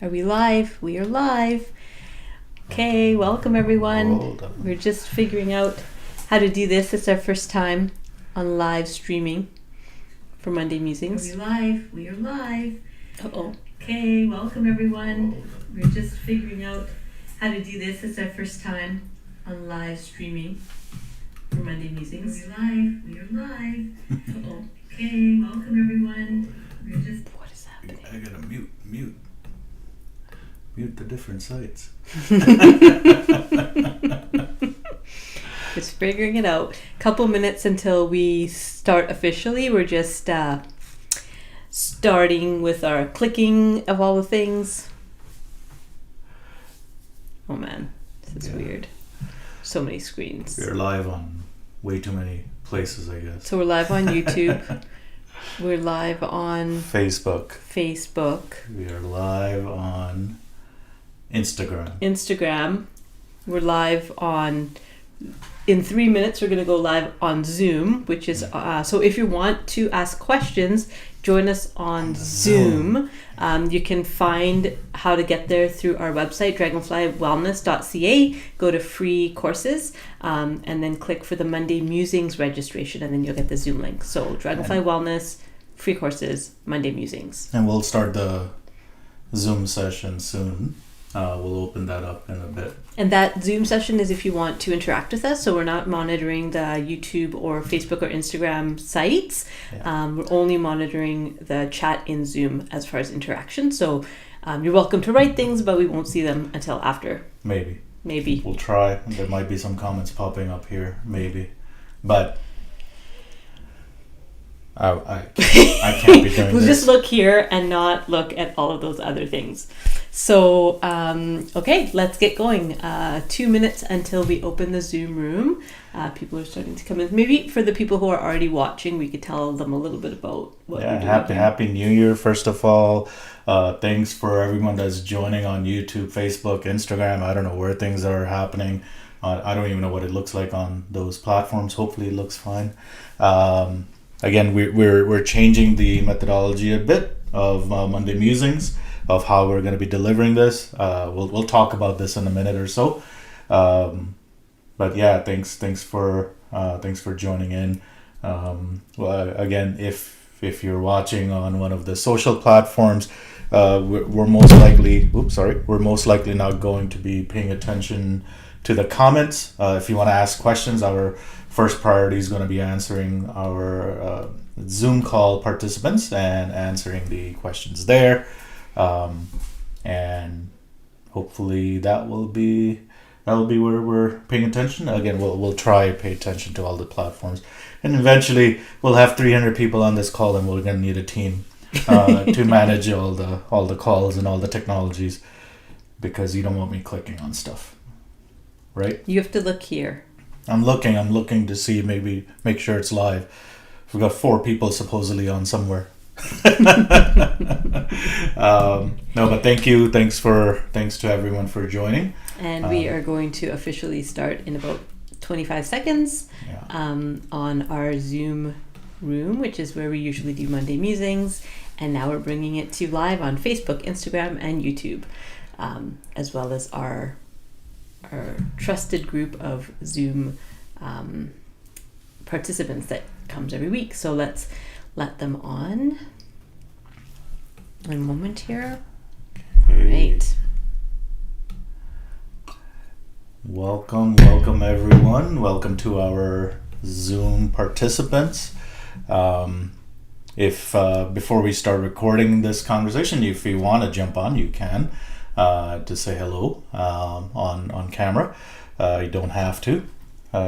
Are we live? We are live. Okay, welcome everyone. We're just figuring out how to do this. It's our first time on live streaming for Monday Musings. Are we live? We are live. Uh-oh. Okay, welcome everyone. We're just figuring out how to do this. It's our first time on live streaming for Monday Musings. Are we live? We are live. Uh-oh. Okay, welcome everyone. We're just... What is happening? I gotta mute the different sites. Just figuring it out. Couple minutes until we start officially. We're just starting with our clicking of all the things. Oh man, this is weird. So many screens. We're live on way too many places, I guess. So we're live on YouTube. We're live on Facebook. We are live on Instagram. We're live on... In 3 minutes, we're going to go live on Zoom, which is... so if you want to ask questions, join us on Zoom. You can find how to get there through our website, dragonflywellness.ca. Go to free courses, and then click for the Monday Musings registration, and then you'll get the Zoom link. So Dragonfly Wellness, free courses, Monday Musings. And we'll start the Zoom session soon. We'll open that up in a bit. And that Zoom session is if you want to interact with us. So we're not monitoring the YouTube or Facebook or Instagram sites. Yeah. We're only monitoring the chat in Zoom as far as interaction. So you're welcome to write things, but we won't see them until after. Maybe. We'll try. There might be some comments popping up here. Maybe. But I can't be doing we'll this. just look here and not look at all of those other things. So, okay, let's get going. 2 minutes until we open the Zoom room. People are starting to come in. Maybe for the people who are already watching, we could tell them a little bit about what we're doing. Happy New Year, first of all. Thanks for everyone that's joining on YouTube, Facebook, Instagram. I don't know where things are happening. I don't even know what it looks like on those platforms. Hopefully it looks fine. Again, we're changing the methodology a bit of Monday Musings, of how we're going to be delivering this. We'll talk about this in a minute or so. But yeah, thanks for joining in. Again, if you're watching on one of the social platforms, we're most likely not going to be paying attention to the comments. If you want to ask questions, our first priority is going to be answering our Zoom call participants and answering the questions there. And hopefully that will be where we're paying attention. Again, we'll try to pay attention to all the platforms, and eventually we'll have 300 people on this call, and we're going to need a team to manage all the calls and all the technologies, because you don't want me clicking on stuff, right? You have to look here. I'm looking to see, make sure it's live. We've got 4 people supposedly on somewhere. No, but thank you. Thanks to everyone for joining. And we are going to officially start in about 25 seconds on our Zoom room, which is where we usually do Monday Musings. And now we're bringing it to live on Facebook, Instagram, and YouTube, as well as our trusted group of Zoom participants that comes every week. So let's let them on. One moment here. All right. Welcome everyone. Welcome to our Zoom participants. If before we start recording this conversation, if you want to jump on, you can to say hello on camera. You don't have to.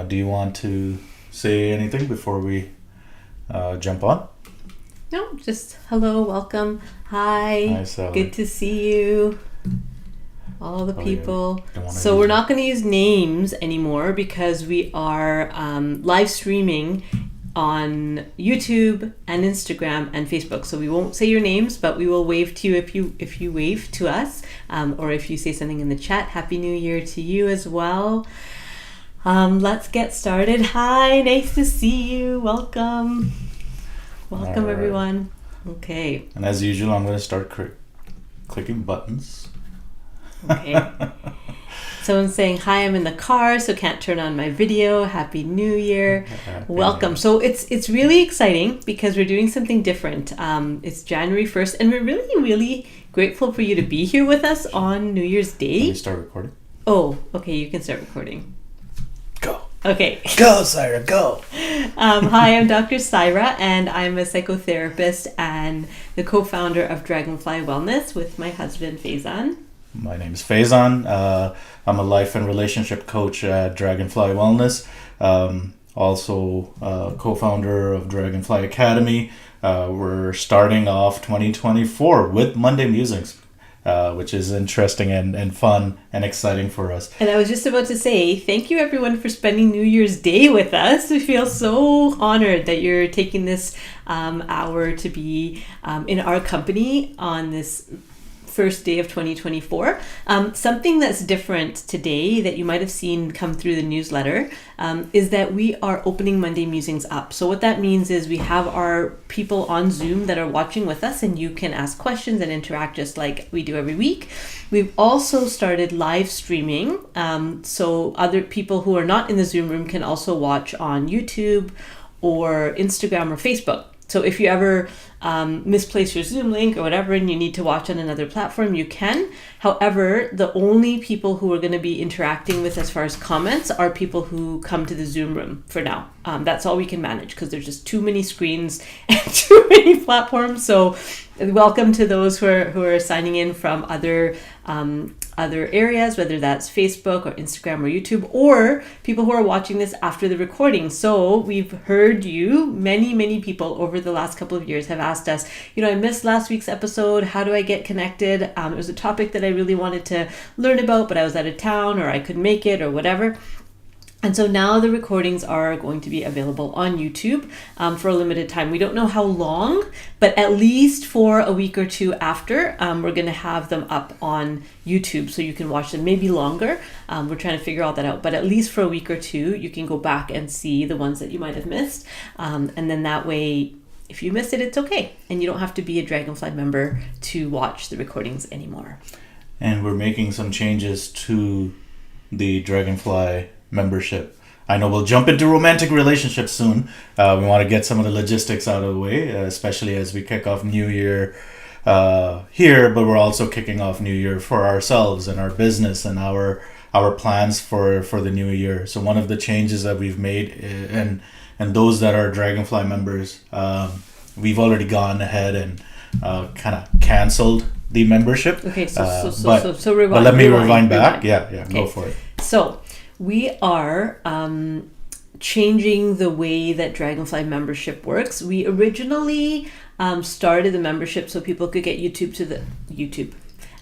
Do you want to say anything before we jump on? No, just hello, welcome, hi. Hi, Sally. Good to see you. All the people. So we're not going to use names anymore because we are live streaming on YouTube and Instagram and Facebook. So we won't say your names, but we will wave to you if you wave to us, or if you say something in the chat. Happy New Year to you as well. Let's get started. Hi, nice to see you. Welcome All right. everyone. Okay. And as usual, I'm going to start clicking buttons. Okay. Someone's saying, hi, I'm in the car, so can't turn on my video. Happy New Year. Welcome. So it's really exciting because we're doing something different. It's January 1st, and we're really, really grateful for you to be here with us on New Year's Day. Can you start recording? Oh, okay, you can start recording. Go. Okay. Go, Saira, go. Hi, I'm Dr. Saira, and I'm a psychotherapist and the co-founder of Dragonfly Wellness with my husband, Faizan. My name is Faizan. I'm a life and relationship coach at Dragonfly Wellness. Also co-founder of Dragonfly Academy. We're starting off 2024 with Monday Musings, which is interesting and fun and exciting for us. And I was just about to say, thank you everyone for spending New Year's Day with us. We feel so honored that you're taking this hour to be in our company on this first day of 2024. Something that's different today that you might have seen come through the newsletter is that we are opening Monday Musings up. So what that means is we have our people on Zoom that are watching with us, and you can ask questions and interact just like we do every week. We've also started live streaming, so other people who are not in the Zoom room can also watch on YouTube or Instagram or Facebook. So if you ever misplace your Zoom link or whatever and you need to watch on another platform, you can. However, the only people who are going to be interacting with as far as comments are people who come to the Zoom room for now. That's all we can manage because there's just too many screens and too many platforms. So welcome to those who are signing in from other areas, whether that's Facebook or Instagram or YouTube, or people who are watching this after the recording. So we've heard you, many people over the last couple of years have asked us, I missed last week's episode. How do I get connected? It was a topic that I really wanted to learn about, but I was out of town or I couldn't make it or whatever. And so now the recordings are going to be available on YouTube for a limited time. We don't know how long, but at least for a week or two after, we're going to have them up on YouTube so you can watch them, maybe longer. We're trying to figure all that out, but at least for a week or two, you can go back and see the ones that you might have missed. And then that way, if you missed it, it's okay. And you don't have to be a Dragonfly member to watch the recordings anymore. And we're making some changes to the Dragonfly membership. I know we'll jump into romantic relationships soon. We want to get some of the logistics out of the way, especially as we kick off New Year here, but we're also kicking off New Year for ourselves and our business and our plans for the new year. So one of the changes that we've made, and those that are Dragonfly members, we've already gone ahead and kind of canceled the membership. Okay, so rewind. But let me rewind back. Yeah, okay. Go for it. So we are changing the way that Dragonfly membership works. We originally started the membership so people could get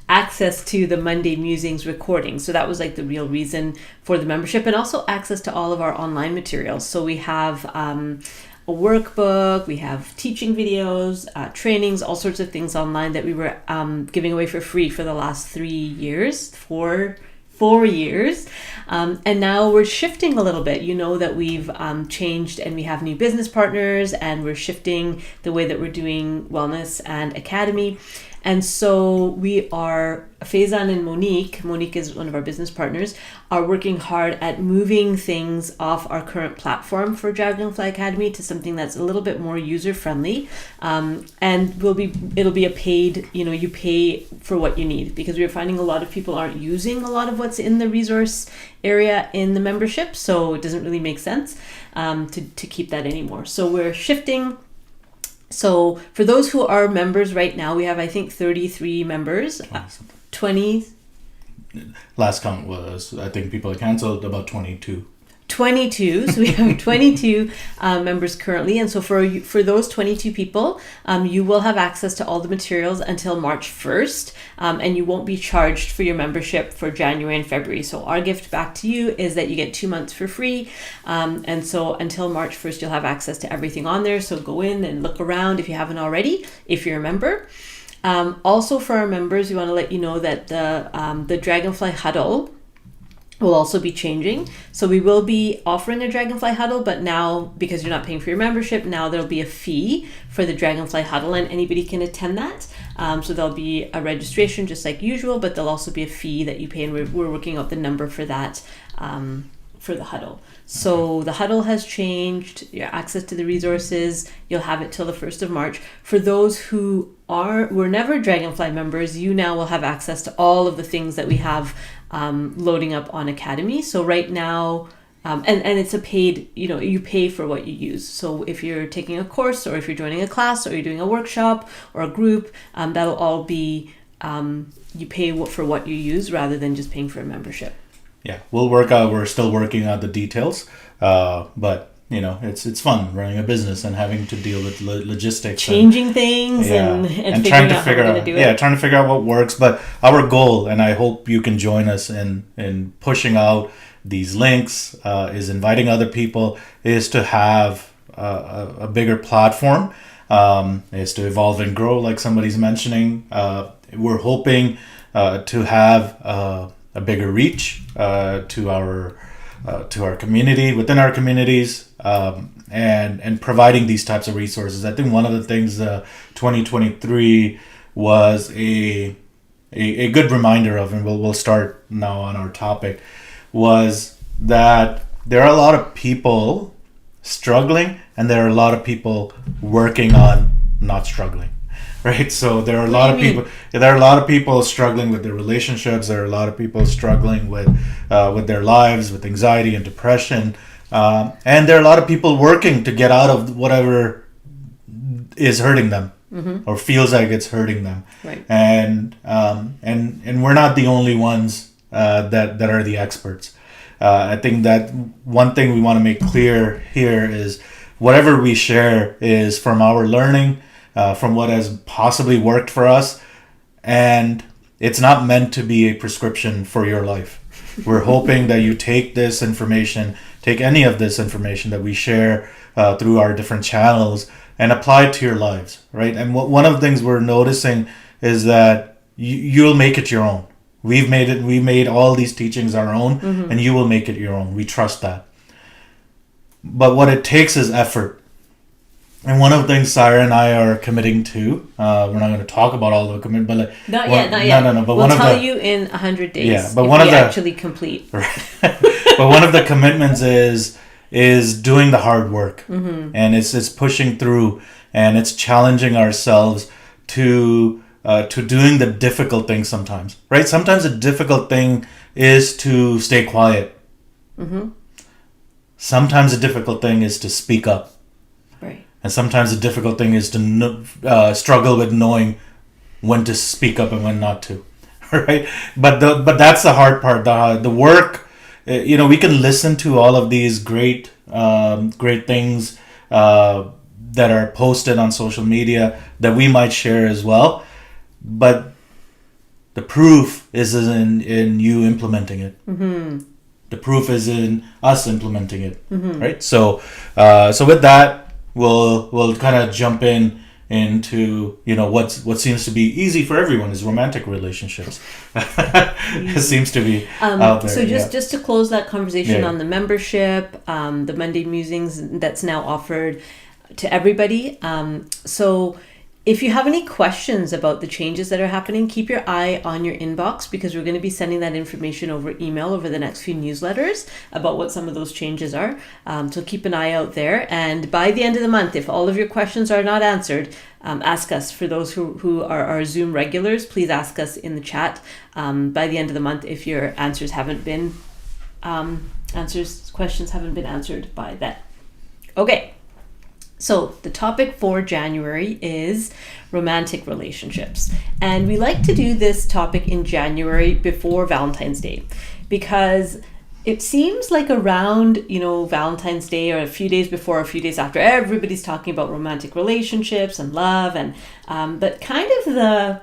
access to the Monday Musings recording. So that was like the real reason for the membership, and also access to all of our online materials. So we have a workbook, we have teaching videos, trainings, all sorts of things online that we were giving away for free for the last 4 years. And now we're shifting a little bit. You know that we've changed and we have new business partners, and we're shifting the way that we're doing wellness and academy. And so we are, Faizan and Monique is one of our business partners, are working hard at moving things off our current platform for Dragonfly Academy to something that's a little bit more user-friendly. And it'll be a paid, you pay for what you need, because we're finding a lot of people aren't using a lot of what's in the resource area in the membership. So it doesn't really make sense to keep that anymore. So we're shifting. So for those who are members right now, we have, I think, 33 members. 20. Last count was, I think people had canceled about 22. 22. So we have 22 members currently. And so for those 22 people, you will have access to all the materials until March 1st. And you won't be charged for your membership for January and February. So our gift back to you is that you get 2 months for free. And so until March 1st, you'll have access to everything on there. So go in and look around if you haven't already, if you're a member. Also for our members, we want to let you know that the Dragonfly Huddle will also be changing. So we will be offering a Dragonfly Huddle, but now, because you're not paying for your membership, now there'll be a fee for the Dragonfly Huddle, and anybody can attend that. So there'll be a registration just like usual, but there'll also be a fee that you pay, and we're working out the number for that for the huddle. So the huddle has changed. Your access to the resources, you'll have it till the 1st of March. For those who were never Dragonfly members, you now will have access to all of the things that we have loading up on Academy. So right now, and it's a paid, you pay for what you use. So if you're taking a course, or if you're joining a class, or you're doing a workshop or a group, that'll all be, you pay for what you use rather than just paying for a membership. Yeah, we're still working out the details, but it's fun running a business and having to deal with logistics, changing things, and trying to figure out how we're going to do it. Yeah, trying to figure out what works. But our goal, and I hope you can join us in pushing out these links, is inviting other people, is to have a bigger platform, is to evolve and grow, like somebody's mentioning. We're hoping to have a bigger reach to our community, within our communities, and providing these types of resources. I think one of the things 2023 was a good reminder of, and we'll start now on our topic, was that there are a lot of people struggling, and there are a lot of people working on not struggling. Right, so there are a lot of people. There are a lot of people struggling with their relationships. There are a lot of people struggling with their lives, with anxiety and depression, and there are a lot of people working to get out of whatever is hurting them, or feels like it's hurting them. Right. And we're not the only ones that are the experts. I think that one thing we want to make clear here is whatever we share is from our learning. From what has possibly worked for us, and it's not meant to be a prescription for your life. We're hoping that you take any of this information that we share through our different channels, and apply it to your lives, right? And one of the things we're noticing is that you'll make it your own. We made all these teachings our own, and you will make it your own. We trust that. But what it takes is effort. And one of the things Saira and I are committing to, we're not going to talk about all the commitment, but not yet. No. But we'll tell you in 100 days. Yeah, but if one of the actually complete. But one of the commitments is doing the hard work, and it's pushing through, and it's challenging ourselves to doing the difficult things sometimes. Right? Sometimes the difficult thing is to stay quiet. Sometimes the difficult thing is to speak up. Right. And sometimes the difficult thing is to struggle with knowing when to speak up and when not to, right? But that's the hard part. The work, we can listen to all of these great things that are posted on social media that we might share as well, but the proof is in you implementing it. The proof is in us implementing it, right? So with that. We'll kind of jump into what seems to be easy for everyone is romantic relationships. It seems to be out there. So just to close that conversation on the membership, the Monday Musings that's now offered to everybody. So if you have any questions about the changes that are happening, keep your eye on your inbox, because we're going to be sending that information over email over the next few newsletters about what some of those changes are. So keep an eye out there. And by the end of the month, if all of your questions are not answered, ask us. For those who are our Zoom regulars, please ask us in the chat by the end of the month if your questions haven't been answered by then. Okay. So the topic for January is romantic relationships. And we like to do this topic in January before Valentine's Day, because it seems like around, Valentine's Day or a few days before, a few days after, everybody's talking about romantic relationships and love, and but kind of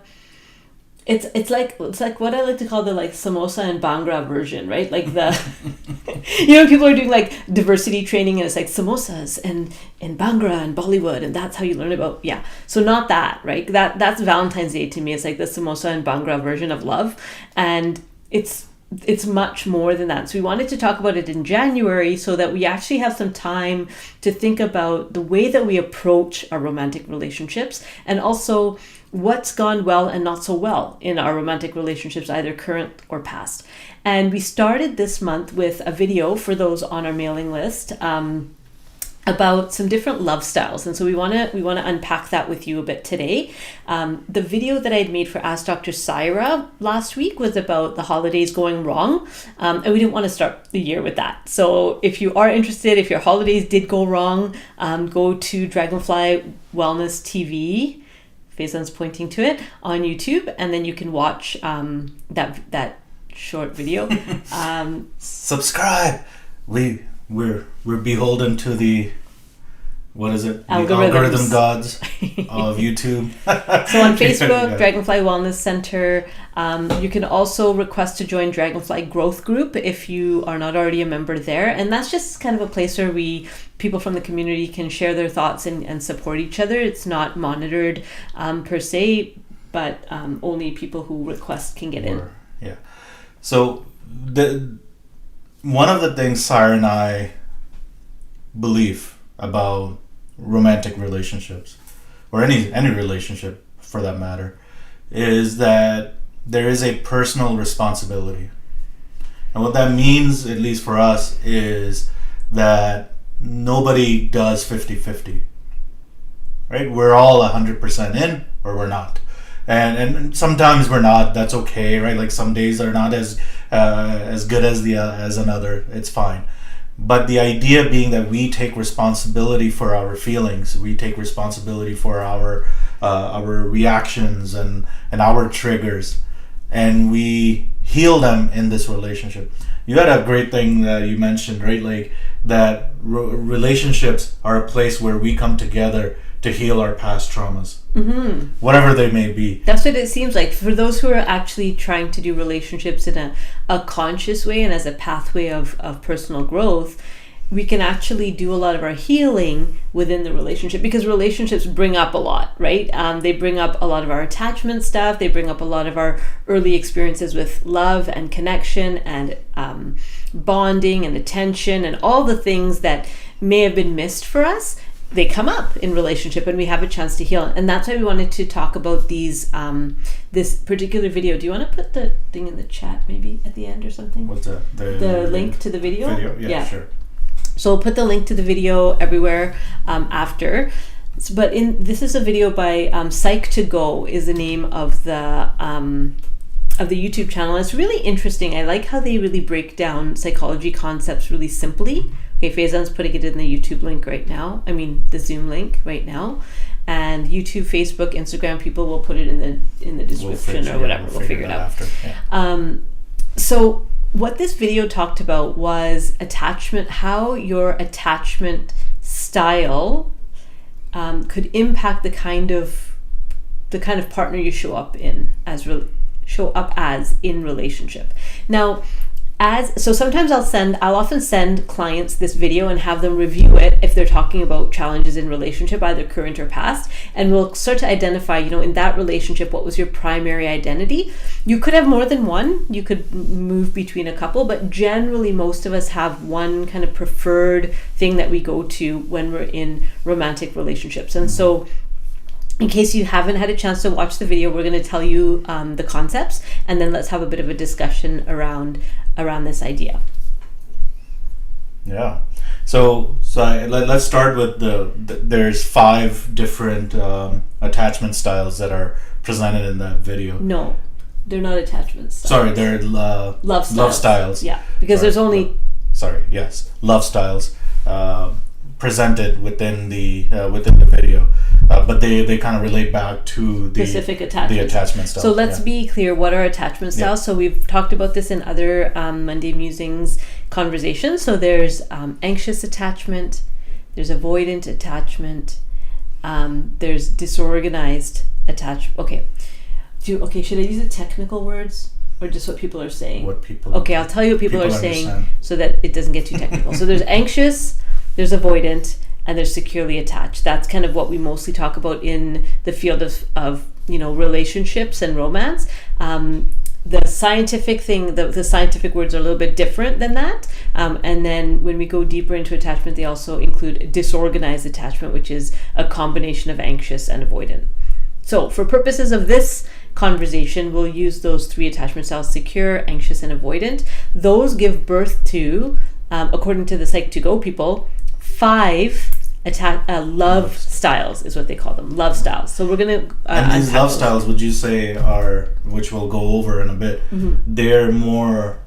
it's like what I like to call the samosa and Bhangra version, right? Like the people are doing like diversity training, and it's like samosas and Bhangra and Bollywood, and that's how you learn about so not that, right? That's Valentine's Day to me. It's like the samosa and Bhangra version of love, and it's it's much more than that. So we wanted to talk about it in January so that we actually have some time to think about the way that we approach our romantic relationships, and also what's gone well and not so well in our romantic relationships, either current or past. And we started this month with a video for those on our mailing list, about some different love styles, and so we want to unpack that with you a bit today. The video that I had made for Ask Dr. Saira last week was about the holidays going wrong, and we didn't want to start the year with that. So if you are interested, if your holidays did go wrong, go to Dragonfly Wellness TV. Faizan's pointing to it on YouTube, and then you can watch that short video. Subscribe. We're beholden to the, what is it? The Algorithm gods of YouTube. So on Facebook, Dragonfly Wellness Center. You can also request to join Dragonfly Growth Group if you are not already a member there. And that's just kind of a place where people from the community can share their thoughts and support each other. It's not monitored per se, but only people who request can get in. Yeah. So one of the things Saira and I believe about romantic relationships, or any relationship for that matter, is that there is a personal responsibility. And what that means, at least for us, is that nobody does 50-50. Right? We're all 100% in, or we're not. And sometimes we're not. That's okay, right? Like some days are not as good as another. It's fine. But the idea being that we take responsibility for our feelings, we take responsibility for our reactions and our triggers, and we heal them in this relationship. You had a great thing that you mentioned, right? Like that relationships are a place where we come together to heal our past traumas, whatever they may be. That's what it seems like. For those who are actually trying to do relationships in a conscious way and as a pathway of personal growth, we can actually do a lot of our healing within the relationship, because relationships bring up a lot, right? They bring up a lot of our attachment stuff. They bring up a lot of our early experiences with love and connection and bonding and attention and all the things that may have been missed for us. They come up in relationship, and we have a chance to heal. And that's why we wanted to talk about these this particular video. Do you want to put the thing in the chat maybe at the end or something? What's that? The link to the video? Yeah, sure. So we'll put the link to the video everywhere after. But this is a video by Psych2Go is the name of the YouTube channel. It's really interesting. I like how they really break down psychology concepts really simply. Okay, Faizan's putting it in the YouTube link right now. I mean, the Zoom link right now. And YouTube, Facebook, Instagram, people will put it in the description or whatever. We'll figure it out. After. Yeah. So what this video talked about was attachment, how your attachment style could impact the kind of partner you show up as in relationship. Now, so sometimes I'll often send clients this video and have them review it if they're talking about challenges in relationship, either current or past, and we'll start to identify, in that relationship, what was your primary identity. You could have more than one, you could move between a couple, but generally most of us have one kind of preferred thing that we go to when we're in romantic relationships. And so in case you haven't had a chance to watch the video, we're going to tell you the concepts, and then let's have a bit of a discussion around this idea. Yeah. So let's start with there's 5 different attachment styles that are presented in that video. No, they're not attachment styles. Sorry, they're love styles. Yeah, because there's only... love styles presented within the video. But they kind of relate back to the specific attachment styles. So let's be clear, what are attachment styles? Yeah. So we've talked about this in other Monday Musings conversations. So there's anxious attachment, there's avoidant attachment, there's disorganized attachment. Okay, should I use the technical words or just what people are saying? Okay, I'll tell you what people are saying so that it doesn't get too technical. So there's anxious, there's avoidant, and they're securely attached. That's kind of what we mostly talk about in the field of relationships and romance. the scientific thing, the scientific words are a little bit different than that. And then when we go deeper into attachment, they also include disorganized attachment, which is a combination of anxious and avoidant. So for purposes of this conversation, we'll use those 3 attachment styles: secure, anxious, and avoidant. Those give birth to, according to the Psych2Go people, 5 love styles is what they call them. Love styles. So we're going to and these love styles, would you say, are, which we'll go over in a bit, they're more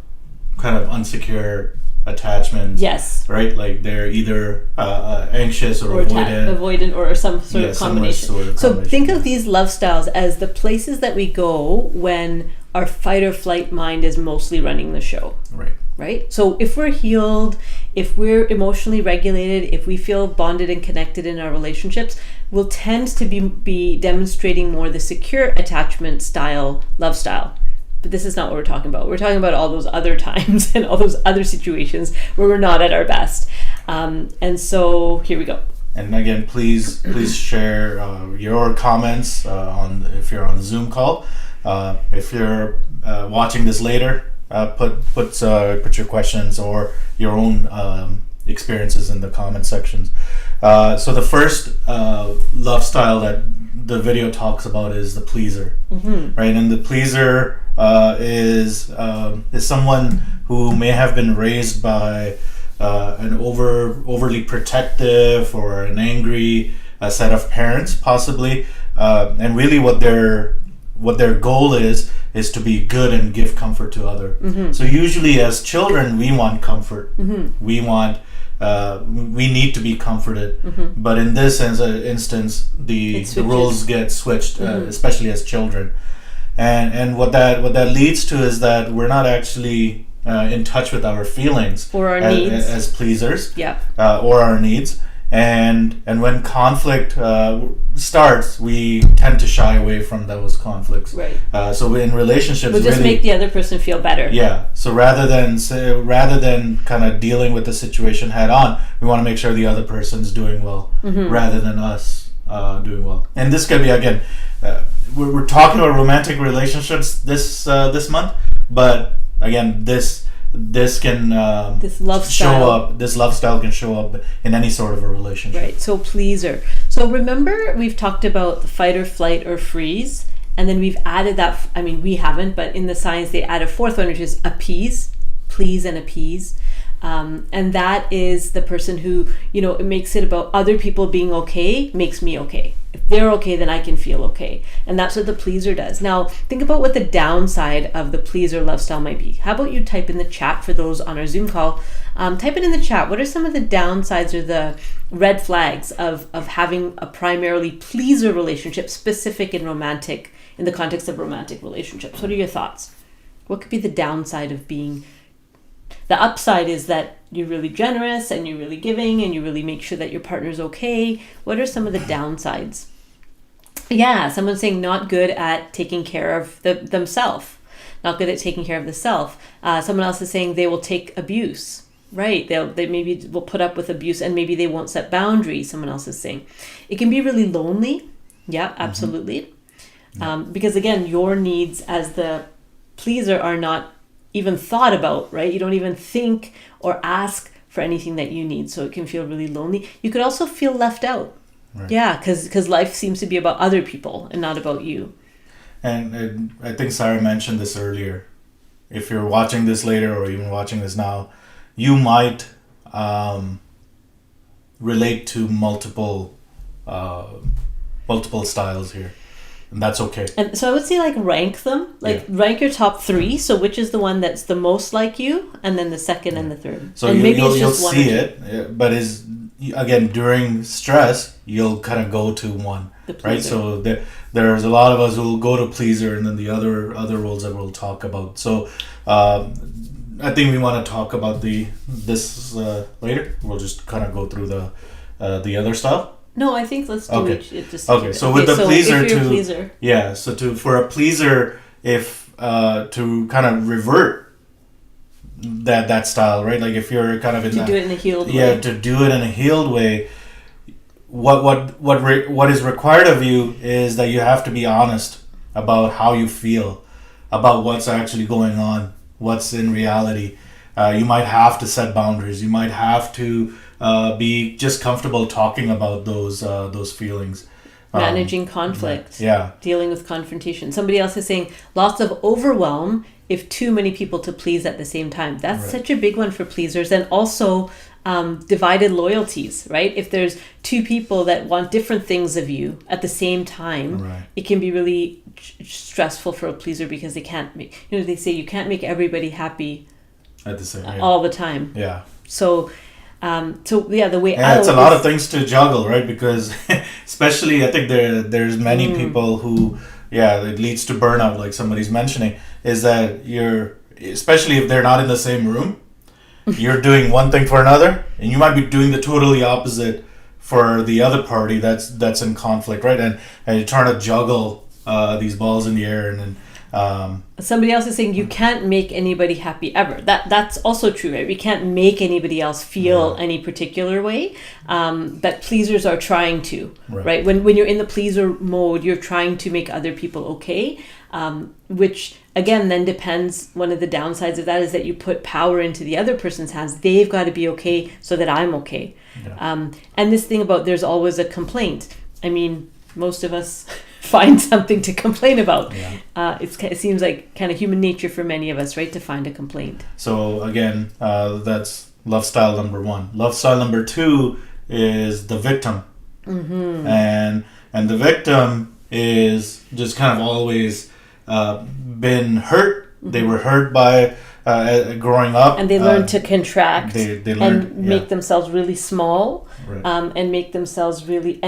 kind of unsecure attachments. Yes. Right? Like they're either anxious or avoidant or some sort of combination. So think of these love styles as the places that we go when our fight or flight mind is mostly running the show. Right? So if we're healed, if we're emotionally regulated, if we feel bonded and connected in our relationships, we'll tend to be demonstrating more the secure attachment style, love style. But this is not what we're talking about. We're talking about all those other times and all those other situations where we're not at our best. And so here we go. And again, please share your comments on if you're on a Zoom call. If you're watching this later, put your questions or your own experiences in the comment sections. So the first love style that the video talks about is the pleaser, right? And the pleaser is someone who may have been raised by an overly protective or an angry set of parents, possibly, and really what their goal is to be good and give comfort to others. So usually as children, we want comfort. We want we need to be comforted. But in this instance, the roles get switched, especially as children. And what that leads to is that we're not actually in touch with our feelings or our needs as pleasers, or our needs. And when conflict starts, we tend to shy away from those conflicts. Right. So in relationships, we'll just make the other person feel better. Yeah. So rather than kind of dealing with the situation head on, we want to make sure the other person's doing well, rather than us doing well. And this could be, again, we're talking about romantic relationships this month, but again, this can this love style can show up in any sort of a relationship. Right. So pleaser. So remember, we've talked about the fight or flight or freeze, and then we've added that. I mean, we haven't, but in the science they add a 4th one, which is appease, please and appease. And that is the person who, it makes it about other people being okay, makes me okay. If they're okay, then I can feel okay. And that's what the pleaser does. Now, think about what the downside of the pleaser love style might be. How about you type in the chat for those on our Zoom call? Type it in the chat. What are some of the downsides or the red flags of having a primarily pleaser relationship, specific in the context of romantic relationships? What are your thoughts? What could be the downside of being... The upside is that you're really generous and you're really giving and you really make sure that your partner's okay. What are some of the downsides? Yeah, someone's saying not good at taking care of themselves, not good at taking care of the self. Someone else is saying they will take abuse. Right, they maybe will put up with abuse and maybe they won't set boundaries. Someone else is saying it can be really lonely. Yeah, absolutely. Because again, your needs as the pleaser are not even thought about, right? You don't even think or ask for anything that you need, so it can feel really lonely. You could also feel left out. Right. Yeah, because life seems to be about other people and not about you. And I think Saira mentioned this earlier. If you're watching this later or even watching this now, you might relate to multiple styles here. And that's okay. And so I would say rank them. Rank your top 3. So which is the one that's the most like you, and then the second and the third. So you'll see it, but again, during stress, you'll kind of go to one, right? So there's a lot of us who will go to pleaser, and then the other roles that we'll talk about. So I think we want to talk about this later. We'll just kind of go through the other stuff. No, I think let's do it. So with the pleaser, for a pleaser, if to kind of revert that style, right? Like if you're kind of do it in a healed way. Yeah, to do it in a healed way. What is required of you is that you have to be honest about how you feel about what's actually going on, what's in reality. You might have to set boundaries. You might have to be just comfortable talking about those feelings. Managing conflict. Yeah. Dealing with confrontation. Somebody else is saying lots of overwhelm if too many people to please at the same time. That's such a big one for pleasers. And also divided loyalties, right? If there's two people that want different things of you at the same time, it can be really stressful for a pleaser because they can't make, they say you can't make everybody happy at the same all the time. Yeah. So the way it's a lot of things to juggle, right? Because especially I think there's many people who it leads to burnout, like somebody's mentioning, is that especially if they're not in the same room, you're doing one thing for another, and you might be doing the totally opposite for the other party that's in conflict, right? And you're trying to juggle these balls in the air, and then somebody else is saying you can't make anybody happy ever. That's also true, right? We can't make anybody else feel any particular way, but pleasers are trying to, right? When you're in the pleaser mode, you're trying to make other people okay, which again then depends. One of the downsides of that is that you put power into the other person's hands. They've got to be okay so that I'm okay. And this thing about there's always a complaint. I mean, most of us find something to complain about. It seems like kind of human nature for many of us, right, to find a complaint. So again, that's love style number 1. Love style number 2 is the victim. And the victim is just kind of always been hurt. They were hurt by growing up, and they learn to contract they and make themselves really small, and make themselves really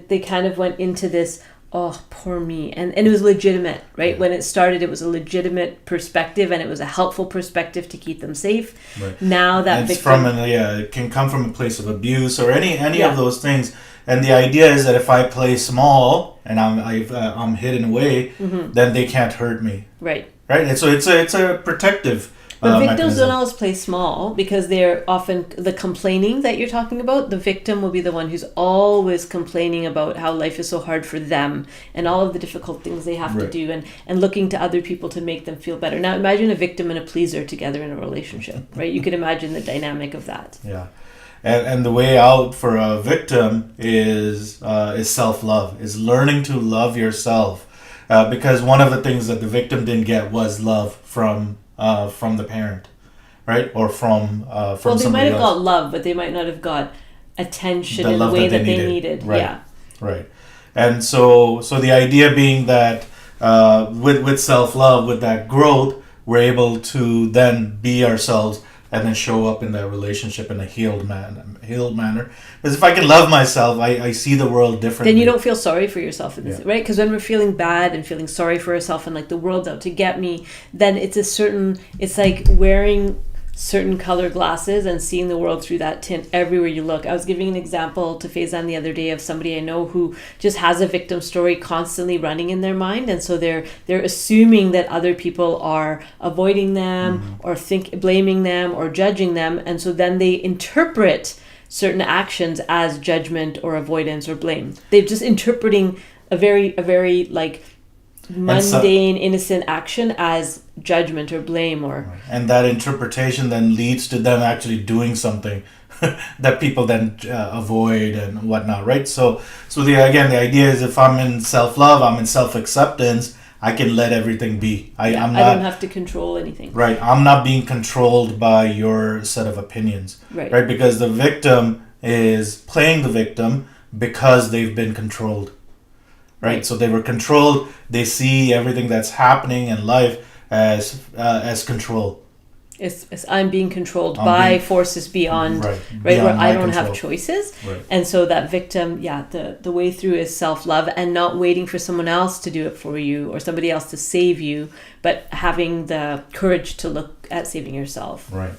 they kind of went into this, oh, poor me, and it was legitimate, right? When it started, it was a legitimate perspective, and it was a helpful perspective to keep them safe. Now that it's it can come from a place of abuse or any of those things. And the idea is that if I play small and I'm hidden away, then they can't hurt me. Right. And so it's a protective. But victims don't always play small because they're often the complaining that you're talking about. The victim will be the one who's always complaining about how life is so hard for them and all of the difficult things they have to do and looking to other people to make them feel better. Now imagine a victim and a pleaser together in a relationship, right? You can imagine the dynamic of that. Yeah. And the way out for a victim is self-love, is learning to love yourself. Because one of the things that the victim didn't get was love from the parent, right? Or from somebody else. Well, they might have got love, but they might not have got attention in the way that they needed. Right. And so the idea being that with self-love, with that growth, we're able to then be ourselves and then show up in that relationship in a healed manner. Because if I can love myself, I see the world differently. Then you don't feel sorry for yourself, right? Because when we're feeling bad and feeling sorry for ourselves and like the world's out to get me, then it's like wearing certain color glasses and seeing the world through that tint everywhere you look. I was giving an example to Faizan the other day of somebody I know who just has a victim story constantly running in their mind, and so they're assuming that other people are avoiding them or blaming them or judging them, and so then they interpret certain actions as judgment or avoidance or blame. They're just interpreting a very like mundane, innocent action as judgment or blame and that interpretation then leads to them actually doing something that people then avoid and whatnot, right? So the idea is if I'm in self-love, I'm in self-acceptance, I can let everything be. I don't have to control anything. Right. I'm not being controlled by your set of opinions. Right. Because the victim is playing the victim because they've been controlled. Right. So they were controlled. They see everything that's happening in life as control. It's I'm being controlled by forces beyond where I don't have choices. And so that victim, the way through is self-love and not waiting for someone else to do it for you or somebody else to save you, but having the courage to look at saving yourself. Right.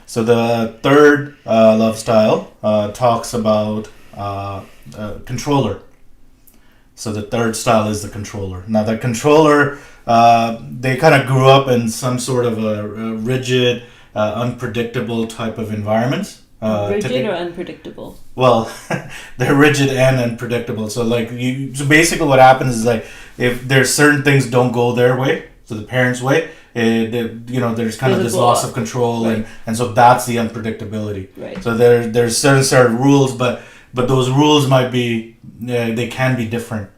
So the third love style talks about controller. So the third style is the controller. Now the controller, they kind of grew up in some sort of a rigid, unpredictable type of environment. Rigid or unpredictable? Well, they're rigid and unpredictable. So so basically what happens is like if there's certain things don't go their way, So the parents' way, there's kind of this loss of control, right. and so that's the unpredictability. Right. So there's certain rules, but those rules might be they can be different,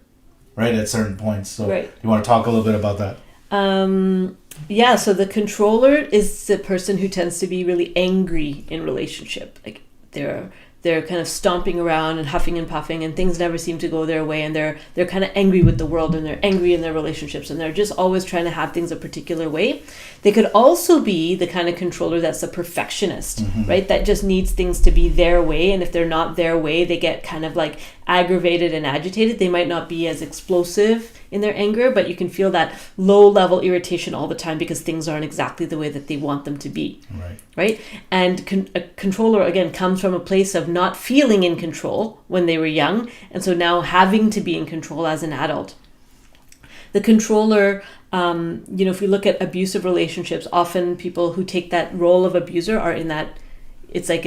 right, at certain points. So you want to talk a little bit about that? So the controller is the person who tends to be really angry in relationship. Like they're kind of stomping around and huffing and puffing, and things never seem to go their way, and they're kind of angry with the world, and they're angry in their relationships, and they're just always trying to have things a particular way. They could also be the kind of controller that's a perfectionist, right? That just needs things to be their way, and if they're not their way, they get kind of like aggravated and agitated. They might not be as explosive in their anger, but you can feel that low level irritation all the time because things aren't exactly the way that they want them to be. Right? And a controller, again, comes from a place of not feeling in control when they were young, and so now having to be in control as an adult. The controller, if we look at abusive relationships, often people who take that role of abuser are in that. It's like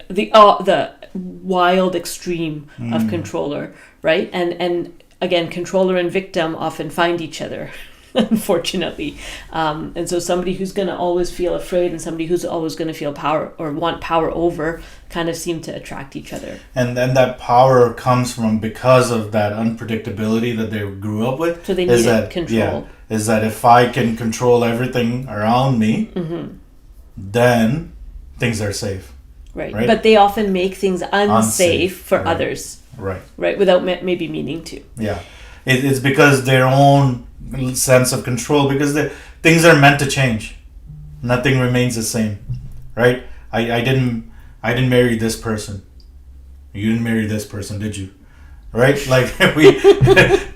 the wild extreme of controller, right? And again, controller and victim often find each other, unfortunately. And so somebody who's going to always feel afraid and somebody who's always going to feel power or want power over kind of seem to attract each other. And then that power comes from because of that unpredictability that they grew up with. So they need control. Yeah, is that if I can control everything around me, then things are safe. Right. But they often make things unsafe for right. others. Right. Without maybe meaning to. Yeah. It's because their own sense of control, because things are meant to change. Nothing remains the same. Right? I didn't marry this person. You didn't marry this person, did you? Right? Like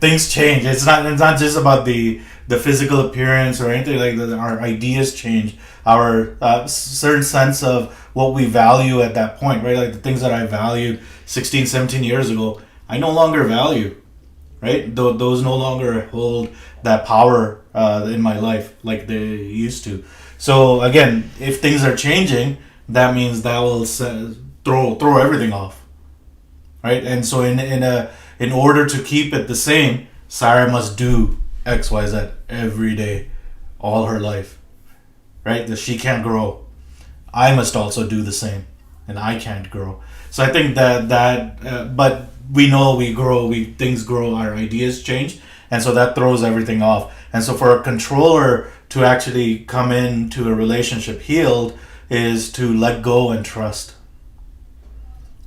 things change. It's not just about the physical appearance or anything like that. Our ideas change. Our certain sense of what we value at that point, right? Like the things that I valued 16, 17 years ago, I no longer value, right? Those no longer hold that power in my life like they used to. So again, if things are changing, that means that will throw everything off, right? And so in order to keep it the same, Saira must do X, Y, Z every day, all her life, right? That she can't grow. I must also do the same, and I can't grow. So I think but we know we grow, things grow, our ideas change, and so that throws everything off. And so for a controller to actually come into a relationship healed is to let go and trust,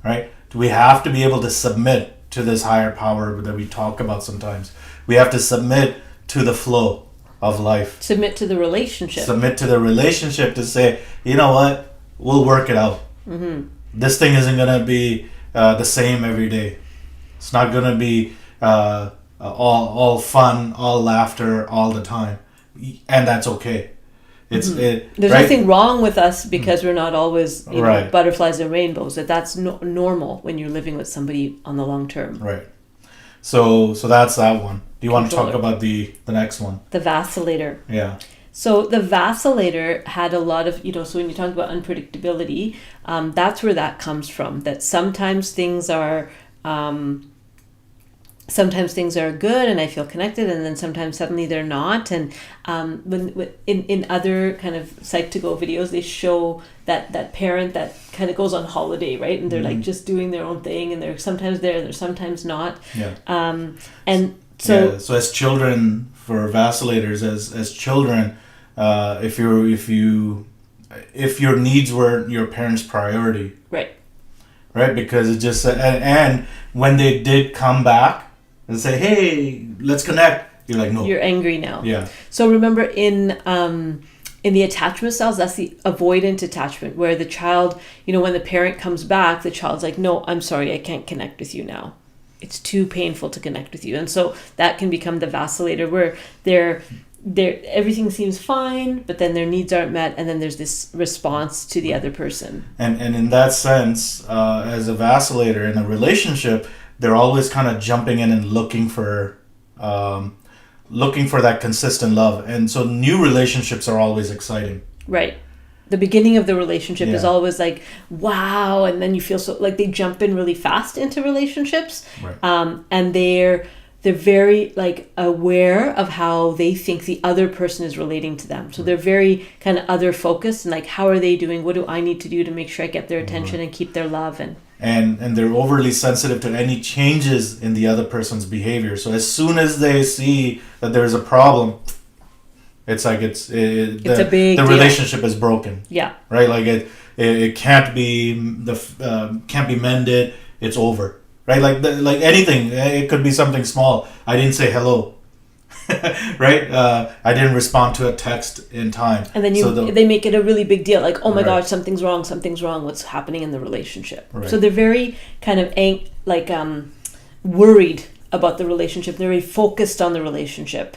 right? We have to be able to submit to this higher power that we talk about sometimes. We have to submit to the flow of life. Submit to the relationship. Submit to the relationship to say, you know what, we'll work it out. This thing isn't going to be the same every day. It's not going to be all fun, all laughter, all the time. And that's okay. There's nothing wrong with us because we're not always butterflies and rainbows. That's normal when you're living with somebody on the long term. Right. So that's that one. Do you want to talk about the next one? The Vacillator. Yeah. So the Vacillator had a lot of, so when you talk about unpredictability, that's where that comes from. That sometimes things are good and I feel connected, and then sometimes suddenly they're not. And when in other kind of Psych2Go videos, they show that parent that kind of goes on holiday, right? And they're like just doing their own thing, and they're sometimes there, they're sometimes not. Yeah. So as children, for vacillators, as children, if your needs were your parents' priority, right, because it just and when they did come back and say, hey, let's connect, you're like, no, you're angry now. Yeah. So remember in the attachment styles, that's the avoidant attachment, where the child, when the parent comes back, the child's like, no, I'm sorry, I can't connect with you now. It's too painful to connect with you. And so that can become the vacillator, where they're everything seems fine, but then their needs aren't met, and then there's this response to the other person. And in that sense, as a vacillator in a relationship, they're always kind of jumping in and looking for that consistent love. And so new relationships are always exciting. Right. The beginning of the relationship is always like, wow, and then you feel so like they jump in really fast into relationships. Right. And they're they're very like aware of how they think the other person is relating to them. So they're very kind of other focused and like, how are they doing? What do I need to do to make sure I get their attention and keep their love? And they're overly sensitive to any changes in the other person's behavior. So as soon as they see that there's a problem, it's like the relationship is broken. Yeah. Right. Like it can't be can't be mended. It's over. Right. Like anything. It could be something small. I didn't say hello. Right. I didn't respond to a text in time. And then they make it a really big deal. Like, oh my gosh, something's wrong. What's happening in the relationship? Right. So they're very kind of worried about the relationship. They're very focused on the relationship.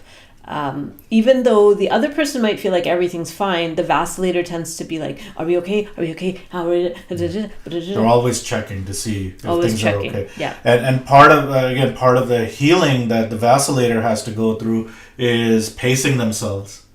Even though the other person might feel like everything's fine, the vacillator tends to be like, are we okay? Are we okay? How are we? They're always checking to see if things are okay. Yeah. And part of the healing that the vacillator has to go through is pacing themselves,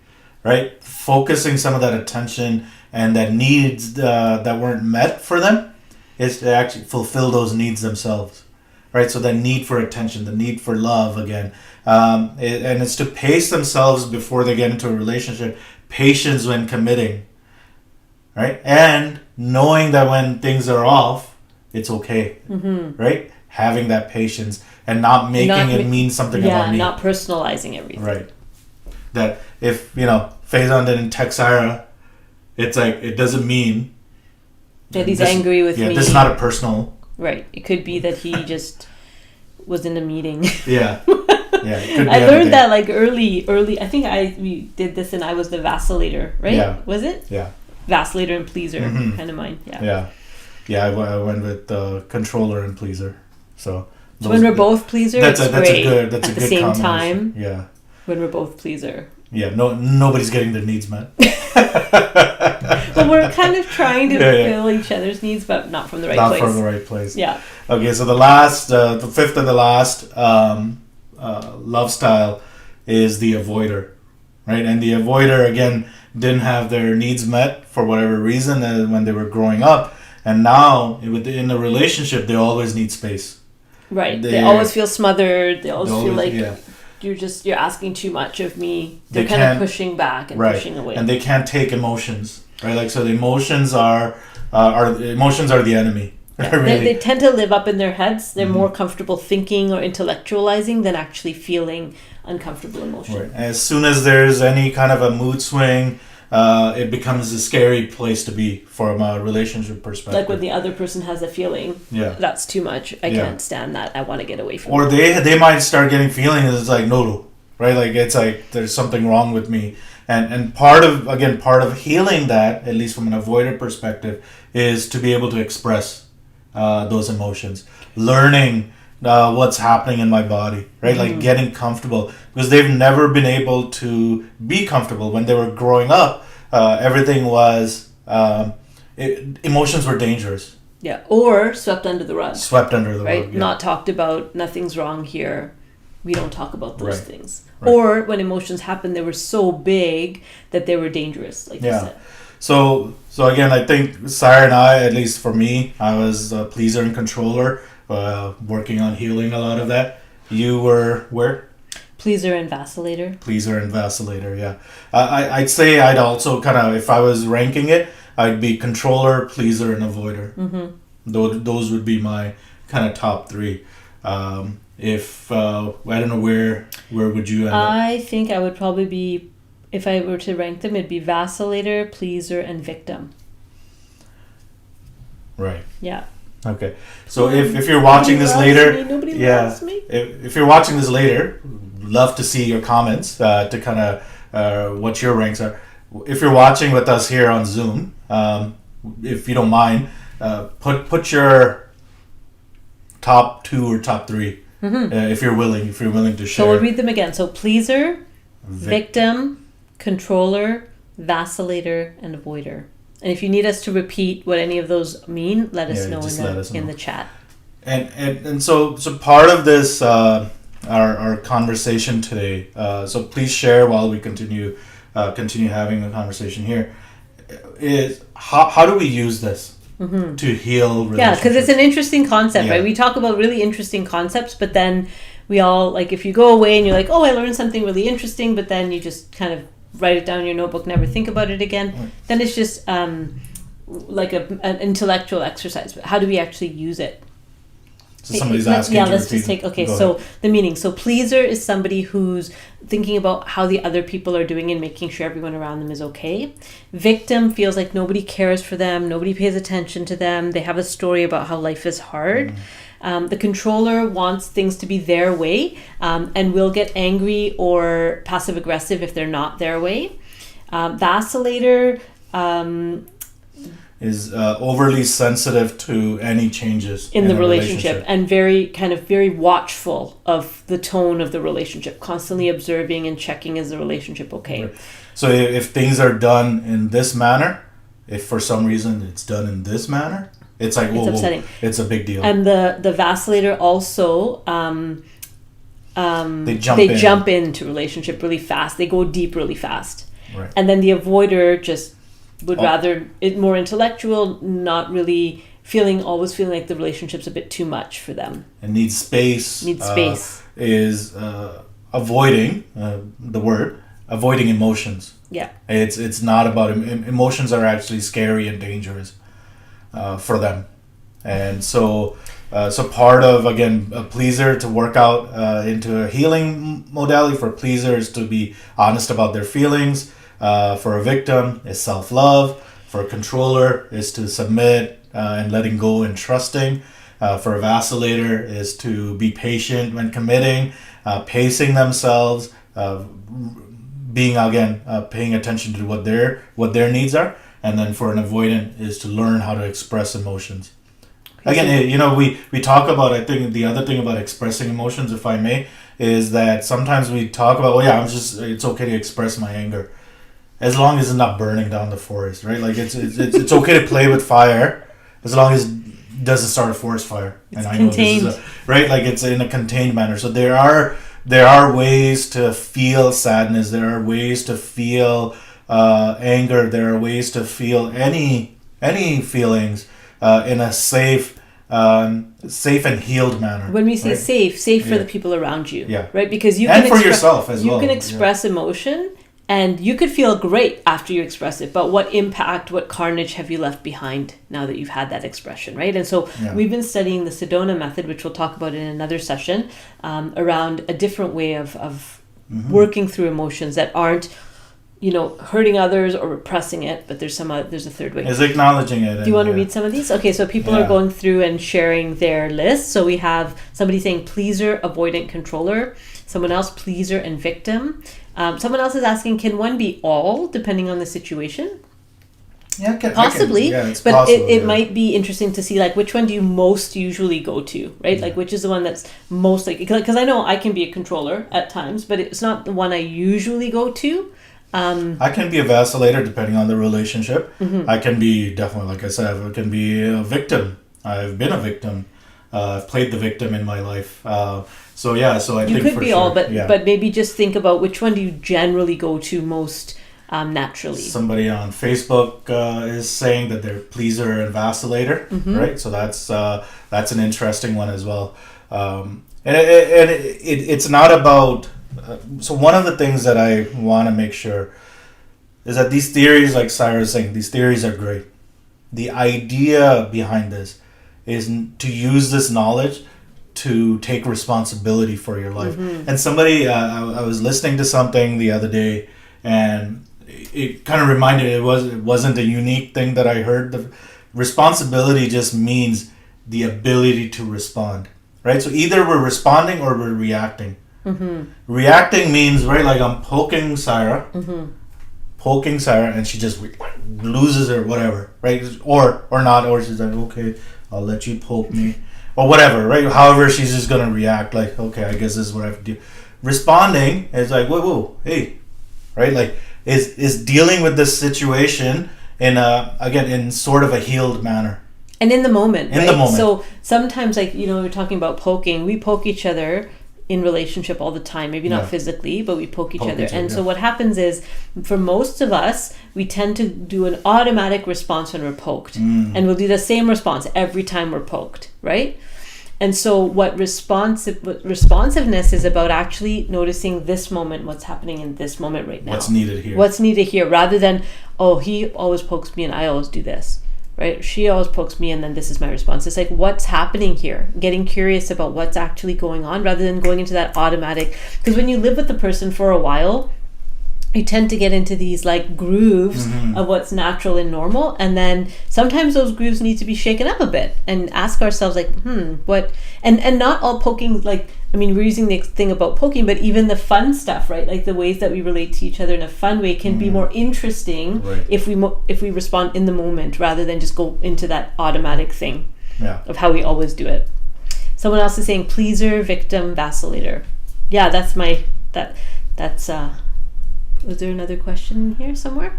right? Focusing some of that attention and that needs that weren't met for them is to actually fulfill those needs themselves. Right, so the need for attention, the need for love again, and it's to pace themselves before they get into a relationship. Patience when committing, right, and knowing that when things are off, it's okay, right. Having that patience and not making it mean something about me. Not personalizing everything. Right. That if Faizan didn't text Saira, it's like it doesn't mean that he's angry with me. Yeah, this is not a personal. Right. It could be that he just was in a meeting. Yeah. Yeah. It could be I learned that like early. I think we did this and I was the vacillator, right? Yeah. Was it? Yeah. Vacillator and pleaser kind of mind. Yeah. Yeah. Yeah. I went with controller and pleaser. So when we're both pleaser, that's great. That's at a the good same time. Yeah. When we're both pleaser. Yeah. Nobody's getting their needs met. Well, we're kind of trying to fill each other's needs, but not from the right place. Not from the right place. Yeah. Okay, so the fifth and the last love style is the avoider, right? And the avoider, again, didn't have their needs met for whatever reason when they were growing up. And now, in a relationship, they always need space. Right. They always feel smothered. They always feel like... Yeah. You're asking too much of me. They're kind of pushing back and pushing away. And they can't take emotions, right? Like, so the emotions are the enemy. Yeah. Really. They tend to live up in their heads. They're more comfortable thinking or intellectualizing than actually feeling uncomfortable emotion. Right. As soon as there's any kind of a mood swing, it becomes a scary place to be from a relationship perspective. Like when the other person has a feeling, that's too much. I can't stand that. I want to get away from it. Or they might start getting feelings. It's like, no, right? Like it's like there's something wrong with me. And part of healing that, at least from an avoider perspective, is to be able to express those emotions, learning what's happening in my body, right? Like getting comfortable, because they've never been able to be comfortable when they were growing up. Everything was emotions were dangerous. Yeah, or swept under the rug. Right? Yeah. Not talked about. Nothing's wrong here. We don't talk about those things. Right. Or when emotions happen, they were so big that they were dangerous, like you said. So again, I think Saira and I, at least for me, I was a pleaser and controller. Working on healing a lot of that. You were where? Pleaser and vacillator. Pleaser and vacillator, yeah. I'd say I'd also kind of, if I was ranking it, I'd be controller, pleaser, and avoider. Mm-hmm. Those would be my kind of top three. If I don't know where would you end up? I think I would probably be, if I were to rank them, it'd be vacillator, pleaser, and victim. Right. Yeah. Okay, so if you're watching this later, nobody loves me. If you're watching this later, love to see your comments to kind of what your ranks are. If you're watching with us here on Zoom, if you don't mind, put your top 2 or top 3 if you're willing to share. So we'll read them again. So pleaser, victim, controller, vacillator, and avoider. And if you need us to repeat what any of those mean, let us know in the chat. And so part of this our conversation today. So please share while we continue having a conversation here. Is how do we use this to heal relationships? Yeah, because it's an interesting concept, right? We talk about really interesting concepts, but then we all, like, if you go away and you're like, oh, I learned something really interesting, but then you just kind of write it down in your notebook, never think about it again, then it's just like an intellectual exercise. But how do we actually use it? So somebody's asking. Yeah, let's just take. Okay, so the meaning. So pleaser is somebody who's thinking about how the other people are doing and making sure everyone around them is okay. Victim feels like nobody cares for them, nobody pays attention to them. They have a story about how life is hard. The controller wants things to be their way, and will get angry or passive aggressive if they're not their way. Vacillator is overly sensitive to any changes in the relationship, and very watchful of the tone of the relationship, constantly observing and checking, is the relationship okay? Right. So if things are done in this manner, if for some reason it's done in this manner, it's like, it's upsetting. It's a big deal. And the vacillator also they jump into relationship really fast. They go deep really fast. Right. And then the avoider just would rather it more intellectual, not really always feeling like the relationship's a bit too much for them. And needs space. Is avoiding avoiding emotions. Yeah. It's not about emotions are actually scary and dangerous for them. And so part of, again, a pleaser to work out into a healing modality for pleasers to be honest about their feelings. For a victim is self-love. For a controller is to submit and letting go and trusting. For a vacillator is to be patient when committing, pacing themselves, being, again, paying attention to what their needs are. And then for an avoidant is to learn how to express emotions. Again, we talk about, I think the other thing about expressing emotions, if I may, is that sometimes we talk about, it's okay to express my anger. As long as it's not burning down the forest, right? Like it's okay to play with fire, as long as it doesn't start a forest fire. It's contained. Know this is right? Like it's in a contained manner. So there are ways to feel sadness. There are ways to feel anger. There are ways to feel any feelings in a safe and healed manner. When we say safe for the people around you, right? Because and for yourself as well. You can express emotion. And you could feel great after you express it, but what impact, what carnage have you left behind now that you've had that expression, right? And so we've been studying the Sedona method, which we'll talk about in another session, around a different way of working through emotions that aren't, hurting others or repressing it, but there's a third way. Is acknowledging it. Do you want to read some of these? Okay, so people are going through and sharing their list. So we have somebody saying pleaser, avoidant, controller. Someone else, pleaser and victim. Someone else is asking, can one be all, depending on the situation? Yeah, possibly. It's but possible, it might be interesting to see, like, which one do you most usually go to, right? Like, which is the one that's most, like, because I know I can be a controller at times, but it's not the one I usually go to. I can be a vacillator depending on the relationship. I can be, definitely, like I said, I can be a victim. I've been a victim. I've played the victim in my life. So I think you could for be sure, all, but maybe just think about which one do you generally go to most naturally. Somebody on Facebook is saying that they're pleaser and vacillator, right? So that's an interesting one as well. And it's not about. So one of the things that I want to make sure is that these theories, like Saira is saying, these theories are great. The idea behind this is to use this knowledge to take responsibility for your life. And somebody, I was listening to something the other day, and it kind of reminded it wasn't a unique thing that I heard. The responsibility just means the ability to respond, right? So either we're responding or we're reacting. Reacting means, right, like I'm poking Saira, and she just loses her whatever, right? Or not, or she's like, okay, I'll let you poke me, or whatever, right? However, she's just gonna react, like, okay, I guess this is what I have to do. Responding is like, whoa, hey, right? Like, is dealing with this situation in sort of a healed manner. And in the moment, right? So sometimes, like, we're talking about poking. We poke each other in relationship all the time, maybe not physically, but we poke each other. And so what happens is, for most of us, we tend to do an automatic response when we're poked. And we'll do the same response every time we're poked, right? And so what responsiveness is about actually noticing this moment, what's happening in this moment right now. What's needed here, rather than, oh, he always pokes me and I always do this, right? She always pokes me and then this is my response. It's like, what's happening here? Getting curious about what's actually going on rather than going into that automatic. Because when you live with the person for a while, you tend to get into these like grooves of what's natural and normal, and then sometimes those grooves need to be shaken up a bit and ask ourselves like, what, and not all poking, like, I mean, we're using the thing about poking, but even the fun stuff, right? Like the ways that we relate to each other in a fun way can be more interesting if we respond in the moment rather than just go into that automatic thing of how we always do it. Someone else is saying pleaser, victim, vacillator. Yeah, that's was there another question here somewhere?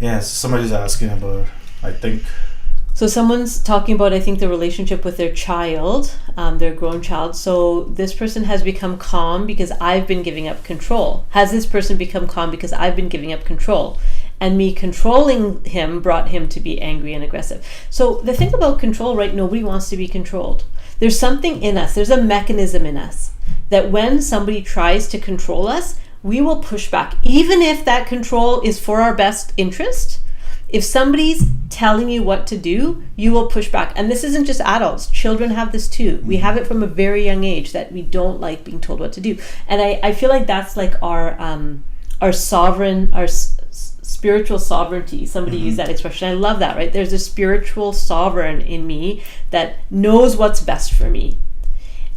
Yeah, somebody's asking about, I think. So someone's talking about, I think, the relationship with their child, their grown child. So this person has become calm because I've been giving up control. Has this person become calm because I've been giving up control? And me controlling him brought him to be angry and aggressive. So the thing about control, right? Nobody wants to be controlled. There's something in us. There's a mechanism in us that when somebody tries to control us, we will push back, even if that control is for our best interest. If somebody's telling you what to do, you will push back. And this isn't just adults. Children have this too. We have it from a very young age that we don't like being told what to do. And I feel like that's like our spiritual sovereignty. Somebody used that expression. I love that, right? There's a spiritual sovereign in me that knows what's best for me.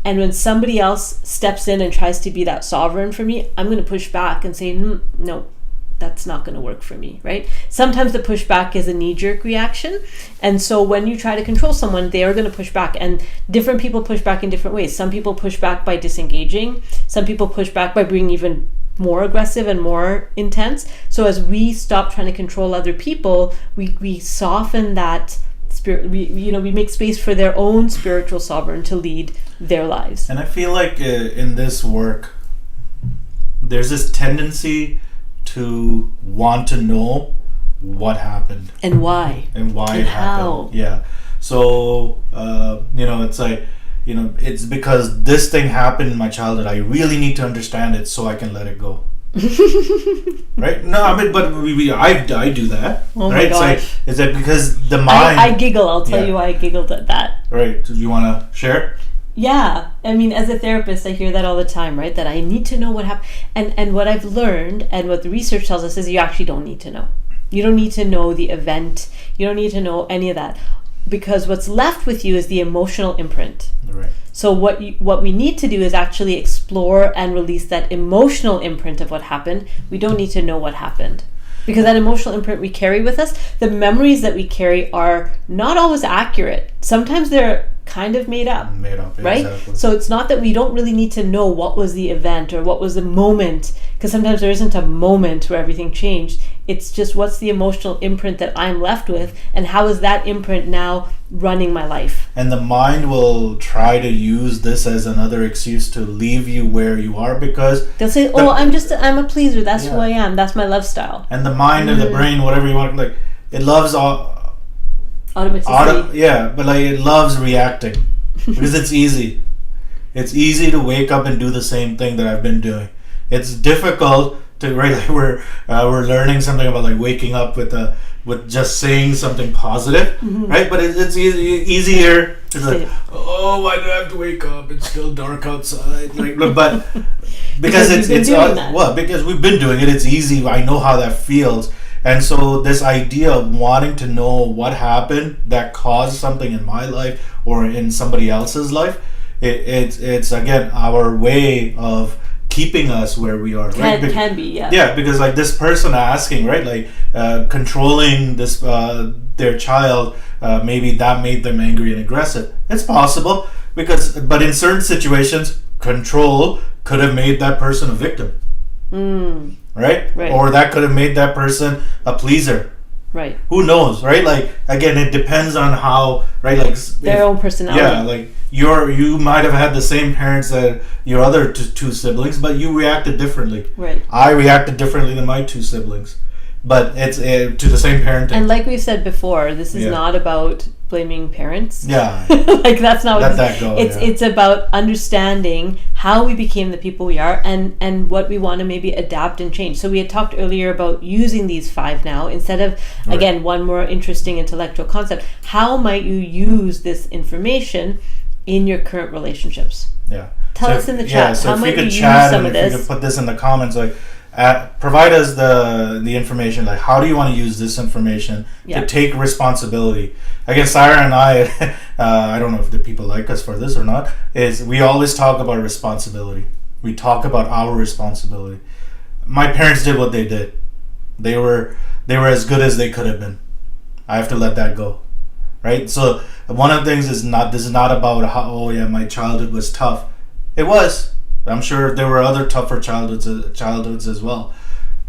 And when somebody else steps in and tries to be that sovereign for me, I'm going to push back and say, no, that's not going to work for me, right? Sometimes the pushback is a knee-jerk reaction. And so when you try to control someone, they are going to push back. And different people push back in different ways. Some people push back by disengaging. Some people push back by being even more aggressive and more intense. So as we stop trying to control other people, we soften that spirit. We make space for their own spiritual sovereign to lead their lives. And I feel like in this work, there's this tendency to want to know what happened and why it happened. How. Yeah. So it's like, it's because this thing happened in my childhood. I really need to understand it so I can let it go. Right? No, I mean, but I do that. Oh right? My gosh. It's like because the mind. I giggle. I'll tell you why I giggled at that. Right. Do you want to share? Yeah. I mean, as a therapist, I hear that all the time, right? That I need to know what happened. And what I've learned and what the research tells us is you actually don't need to know. You don't need to know the event. You don't need to know any of that. Because what's left with you is the emotional imprint. Right. So what we need to do is actually explore and release that emotional imprint of what happened. We don't need to know what happened. Because that emotional imprint we carry with us, the memories that we carry are not always accurate. Sometimes they're kind of made up. Right? Exactly. So it's not that we don't really need to know what was the event or what was the moment, because sometimes there isn't a moment where everything changed. It's just what's the emotional imprint that I'm left with, and how is that imprint now running my life? And the mind will try to use this as another excuse to leave you where you are, because they'll say, I'm a pleaser, that's who I am, that's my love style. And the mind and the brain, whatever you want, like, it loves automaticity. But like it loves reacting because it's easy. It's easy to wake up and do the same thing that I've been doing. It's difficult to like we're learning something about like waking up with just saying something positive, right? But it's easier to like, why do I have to wake up? It's still dark outside. Like, but because because we've been doing it. It's easy. I know how that feels. And so this idea of wanting to know what happened that caused something in my life or in somebody else's life, it's again our way of keeping us where we are. Can be. Yeah, because like this person asking, right, like controlling this their child, maybe that made them angry and aggressive. It's possible but in certain situations, control could have made that person a victim. Right? Or that could have made that person a pleaser. Right. Who knows, right? Like, again, it depends on how, right? Like their own personality. Yeah, like you might have had the same parents that your other two siblings, but you reacted differently. Right. I reacted differently than my two siblings, but it's to the same parenting. And like we've said before, this is not about blaming parents. Yeah. Like that's not Let that go. It's about understanding how we became the people we are and what we want to maybe adapt and change. So we had talked earlier about using these 5 now instead of, again, one more interesting intellectual concept. How might you use this information in your current relationships? Yeah. Tell us in the chat. So how if might you could you chat use some and of if this? you could put this in the comments, like provide us the information, like how do you want to use this information to take responsibility. Again, Saira and I don't know if the people like us for this or not, is we always talk about responsibility. We talk about our responsibility. My parents did what they did. They were as good as they could have been. I have to let that go, right? So one of the things is this is not about how, oh yeah, my childhood was tough. It was. I'm sure there were other tougher childhoods as well.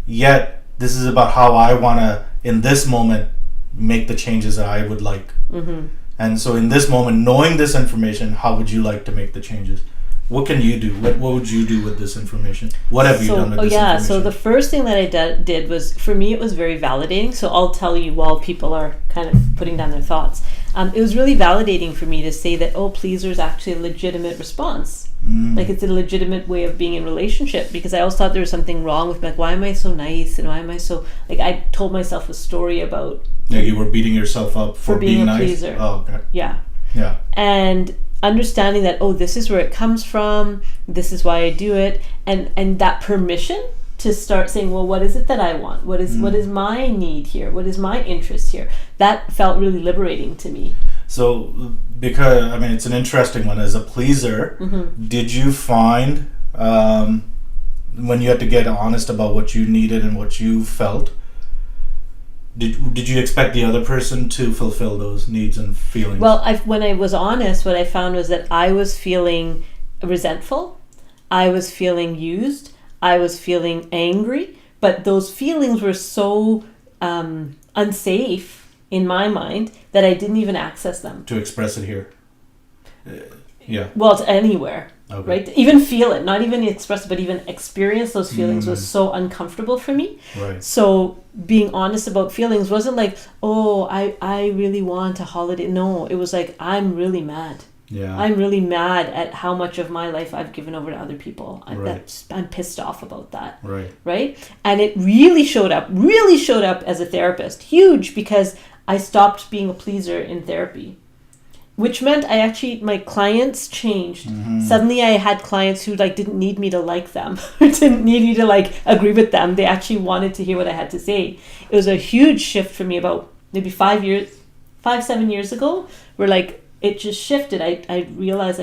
Yet this is about how I want to, in this moment, make the changes that I would like. Mm-hmm. And so in this moment, knowing this information, how would you like to make the changes? What can you do? What would you do with this information? What have you done with this information? So the first thing that I did was, for me, it was very validating. So I'll tell you while people are kind of putting down their thoughts. It was really validating for me to say that, pleaser is actually a legitimate response. Like it's a legitimate way of being in relationship, because I always thought there was something wrong with me. Like, why am I so nice? And why am I so, like, I told myself a story about... Like you were beating yourself up for being a nice? Pleaser. Oh, okay. Yeah. Yeah. And understanding that, this is where it comes from, this is why I do it, and that permission to start saying, well, what is it that I want? What is my need here? What is my interest here? That felt really liberating to me. So, because, I mean, it's an interesting one. As a pleaser, did you find, when you had to get honest about what you needed and what you felt, did you expect the other person to fulfill those needs and feelings? Well, when I was honest, what I found was that I was feeling resentful, I was feeling used, I was feeling angry, but those feelings were so unsafe in my mind that I didn't even access them. To express it here. Yeah. Well, it's anywhere. Okay. Right? Even feel it, not even express it, but even experience those feelings was so uncomfortable for me. Right. So being honest about feelings wasn't like, I really want a holiday. No, it was like, I'm really mad. Yeah. I'm really mad at how much of my life I've given over to other people. I'm pissed off about that. Right. Right? And it really showed up as a therapist. Huge, because I stopped being a pleaser in therapy. Which meant my clients changed. Mm-hmm. Suddenly I had clients who didn't need me to like them, didn't need me to agree with them. They actually wanted to hear what I had to say. It was a huge shift for me about maybe 7 years ago, where it just shifted. I realized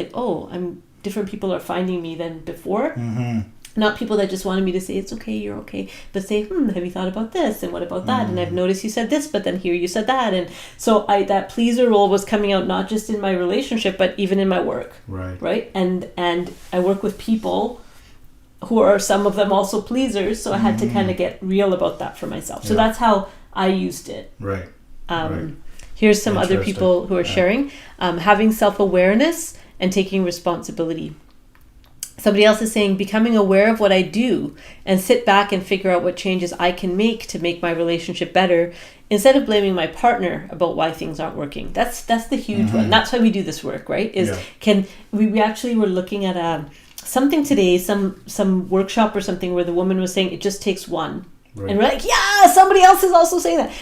different people are finding me than before. Mm-hmm. Not people that just wanted me to say, it's okay, you're okay, but say, have you thought about this? And what about that? And I've noticed you said this, but then here you said that. And so that pleaser role was coming out not just in my relationship, but even in my work. Right? And I work with people who are, some of them also pleasers, so I had to kind of get real about that for myself. So that's how I used it. Right. Here's some other people who are sharing. Having self-awareness and taking responsibility. Somebody else is saying, becoming aware of what I do and sit back and figure out what changes I can make to make my relationship better, instead of blaming my partner about why things aren't working. That's the huge one. That's why we do this work, right? We actually were looking at something today, some workshop or something, where the woman was saying it just takes one. Right. And we're like, yeah, somebody else is also saying that.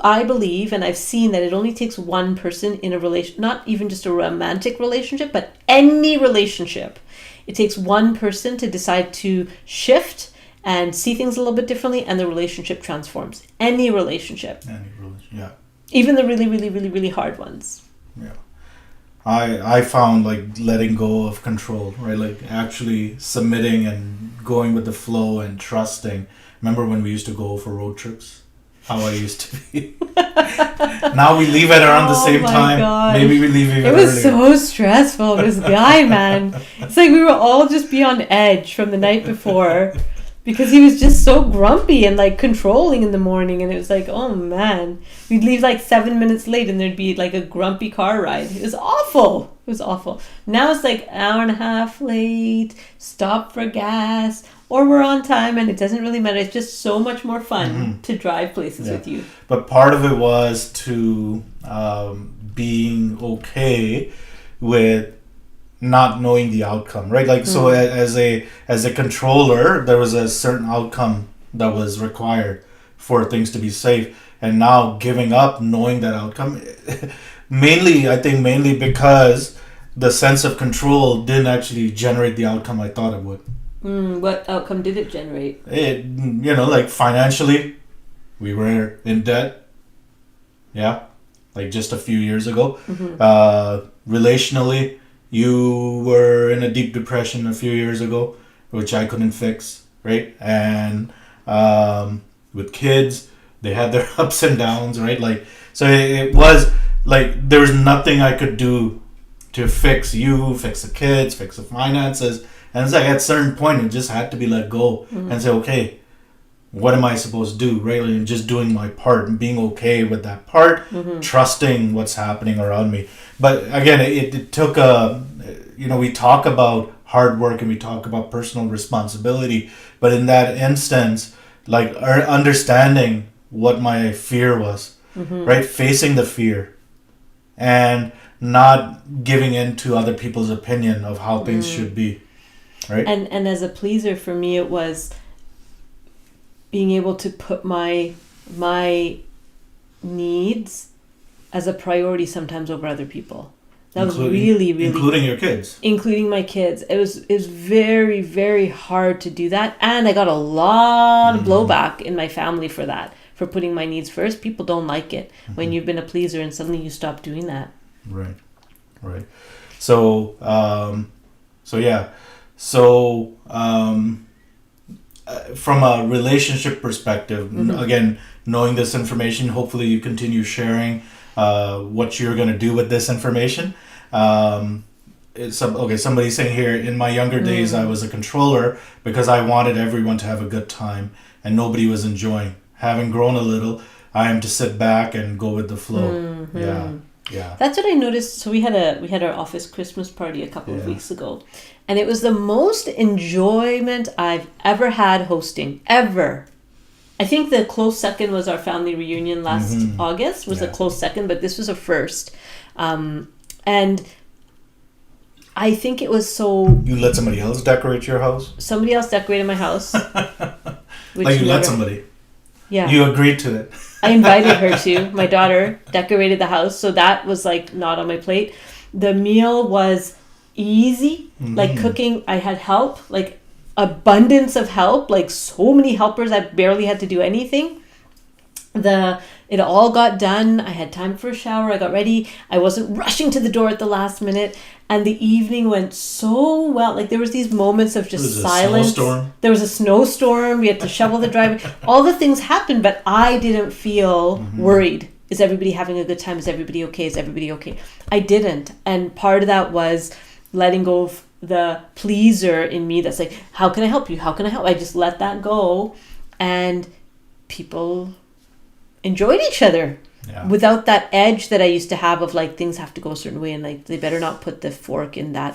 I believe, and I've seen, that it only takes one person in a relation, not even just a romantic relationship, but any relationship. It takes one person to decide to shift and see things a little bit differently, and the relationship transforms. Any relationship. Yeah. Even the really, really, really, really hard ones. Yeah. I found letting go of control, right? Actually submitting and going with the flow and trusting. Remember when we used to go for road trips? How I used to be. Now we leave at around the same time. Gosh. Maybe we leave even earlier. It was so stressful, this guy, man. It's like we were all just beyond edge from the night before, because he was just so grumpy and controlling in the morning, and it was oh man. We'd leave 7 minutes late and there'd be a grumpy car ride. It was awful. It was awful. Now it's an hour and a half late, stop for gas, or we're on time, and it doesn't really matter. It's just so much more fun to drive places with you. But part of it was to being okay with not knowing the outcome, right? Like, so as a controller, there was a certain outcome that was required for things to be safe, and now giving up knowing that outcome, mainly because the sense of control didn't actually generate the outcome I thought it would. What outcome did it generate? It, like financially, we were in debt. Yeah, like just a few years ago. Relationally, you were in a deep depression a few years ago, which I couldn't fix, right? And with kids, they had their ups and downs, right? Like, so it was like there was nothing I could do to fix you, fix the kids, fix the finances. And it's like at a certain point, it just had to be let go and say, okay, what am I supposed to do, right? And just doing my part and being okay with that part, trusting what's happening around me. But again, it took we talk about hard work and we talk about personal responsibility. But in that instance, like understanding what my fear was, right? Facing the fear and not giving in to other people's opinion of how things should be, right? And as a pleaser, for me, it was being able to put my needs as a priority sometimes over other people. That was really including your kids, including my kids. It was very, very hard to do that, and I got a lot of blowback in my family for that, for putting my needs first. People don't like it when you've been a pleaser and suddenly you stop doing that. Right. So from a relationship perspective, again, knowing this information, hopefully you continue sharing what you're going to do with this information. Somebody's saying here, in my younger days, I was a controller because I wanted everyone to have a good time and nobody was enjoying. Having grown a little, I am to sit back and go with the flow. Yeah. That's what I noticed. So we had our office Christmas party a couple of weeks ago, and it was the most enjoyment I've ever had hosting, ever. I think the close second was our family reunion last August, was a close second, but this was a first. And I think it was so... You let somebody else decorate your house? Somebody else decorated my house. Let somebody. Yeah. You agreed to it. I invited her to. My daughter decorated the house, so that was like not on my plate. The meal was easy, like cooking. I had help, like abundance of help, like so many helpers. I barely had to do anything. It all got done. I had time for a shower. I got ready. I wasn't rushing to the door at the last minute. And the evening went so well. Like there was these moments of just silence. There was a snowstorm. We had to shovel the driveway. All the things happened, but I didn't feel worried. Is everybody having a good time? Is everybody okay? Is everybody okay? I didn't. And part of that was letting go of the pleaser in me that's like, how can I help you? How can I help? I just let that go. And people enjoyed each other without that edge that I used to have of like things have to go a certain way and like they better not put the fork in that.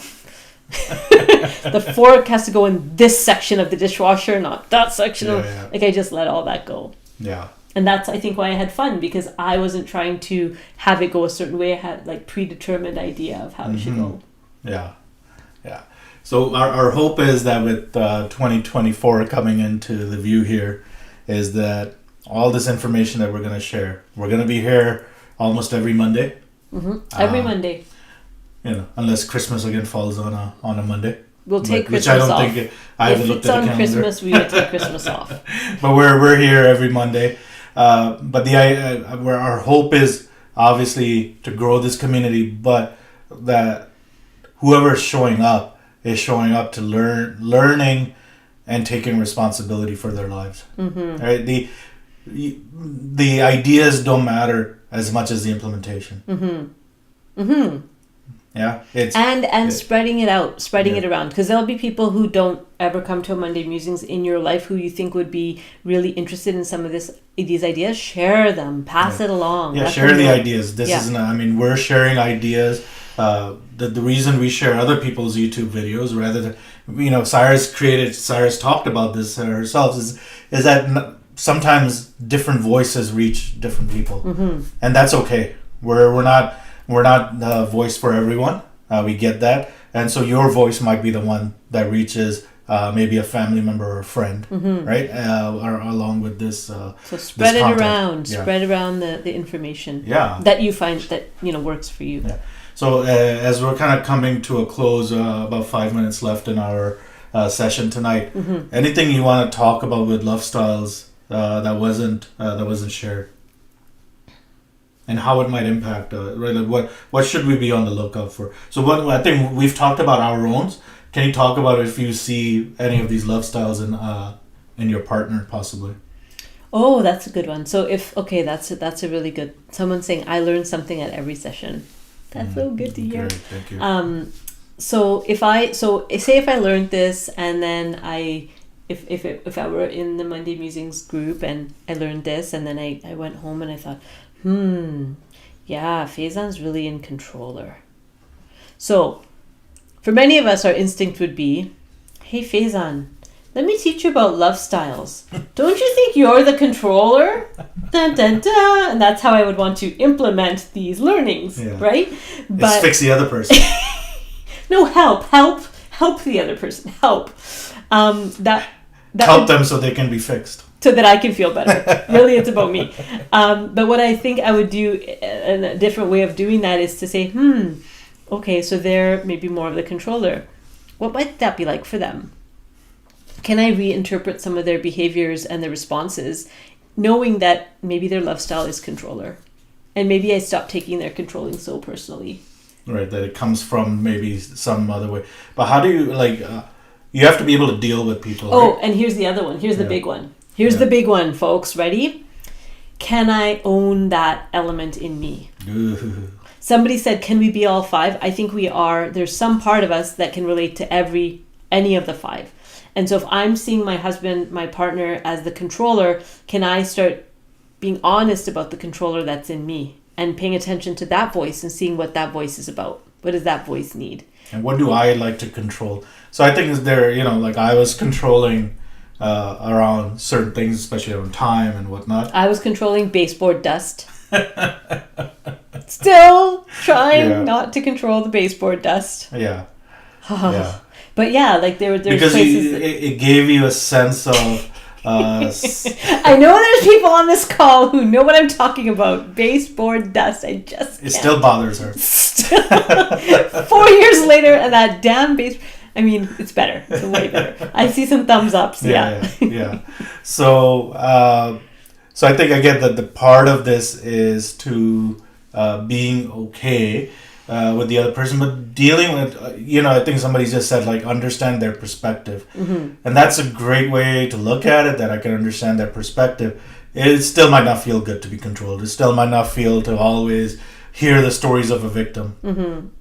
The fork has to go in this section of the dishwasher, not that section. Like I just let all that go. Yeah. And that's, I think, why I had fun, because I wasn't trying to have it go a certain way. I had like predetermined idea of how it should go. Yeah. So our hope is that with 2024 coming into the view here, is that all this information that we're going to share, we're going to be here almost every Monday. Every Monday. Unless Christmas again falls on a Monday. We'll take Christmas off. Which I don't think I haven't looked at the calendar. If it's on Christmas, we would take Christmas off. But we're here every Monday. But where our hope is obviously to grow this community, but that whoever is showing up to learning and taking responsibility for their lives. Right? The ideas don't matter as much as the implementation. Yeah, and spreading it out, it around, because there'll be people who don't ever come to a Monday Musings in your life who you think would be really interested in some of these ideas. Share them, pass it along. Yeah, share the ideas. This isn't. We're sharing ideas. The reason we share other people's YouTube videos rather than, Saira's talked about this herself is that sometimes different voices reach different people, and that's okay. We're not we're not the voice for everyone. We get that. And so your voice might be the one that reaches maybe a family member or a friend, right? Or along with this. So spread it around. Yeah. Spread around the information. Yeah. That you find that works for you. Yeah. So as we're kind of coming to a close, about 5 minutes left in our session tonight. Anything you want to talk about with love styles that wasn't shared, and how it might impact, right? Like what should we be on the lookout for? So what I think we've talked about our own. Can you talk about if you see any of these love styles in your partner possibly? Oh, that's a good one. So that's a really good. Someone saying I learned something at every session. That's so good to hear. Great, thank you. So if I learned this, and then if I were in the Monday Musings group and I learned this, and then I went home and I thought, yeah, Faizan's really in controller. So for many of us, our instinct would be, hey Faizan, let me teach you about love styles. Don't you think you're the controller? Dun, dun, dun. And that's how I would want to implement these learnings, right? But it's fix the other person. No, help the other person. Help. That help them so they can be fixed. So that I can feel better. Really, it's about me. But what I think I would do, and a different way of doing that is to say, okay, so they're maybe more of the controller. What might that be like for them? Can I reinterpret some of their behaviors and their responses, knowing that maybe their love style is controller? And maybe I stop taking their controlling so personally. Right, that it comes from maybe some other way. But how do you, you have to be able to deal with people. Oh, right? And here's the other one. Here's the big one. Here's the big one, folks. Ready? Can I own that element in me? Ooh. Somebody said, can we be all five? I think we are. There's some part of us that can relate to any of the five. And so if I'm seeing my husband, my partner as the controller, can I start being honest about the controller that's in me and paying attention to that voice and seeing what that voice is about? What does that voice need? And what do I like to control? So I think I was controlling around certain things, especially around time and whatnot. I was controlling baseboard dust. Still trying not to control the baseboard dust. Yeah. Yeah. But there's because places it gave you a sense of. I know there's people on this call who know what I'm talking about. Baseboard dust. It still bothers her. Still, 4 years later, and that damn base. I mean, it's better. It's way better. I see some thumbs ups. Yeah. So I think again that the part of this is to being okay with the other person, but dealing with, I think somebody just said, understand their perspective. And that's a great way to look at it, that I can understand their perspective. It still might not feel good to be controlled. It still might not feel to always hear the stories of a victim.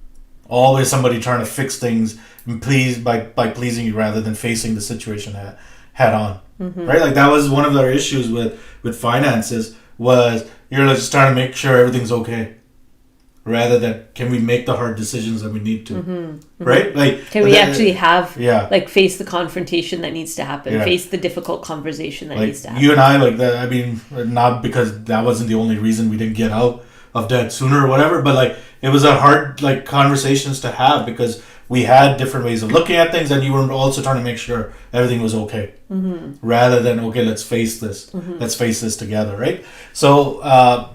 Always somebody trying to fix things and by pleasing you rather than facing the situation head on. Right? That was one of their issues with finances, was you're just trying to make sure everything's okay, rather than can we make the hard decisions that we need to, right? Can we actually have face the confrontation that needs to happen, face the difficult conversation that needs to happen. You and I, I mean, not because that wasn't the only reason we didn't get out of debt sooner or whatever, but it was a hard conversations to have because we had different ways of looking at things, and you were also trying to make sure everything was okay, rather than let's face this, let's face this together, right? So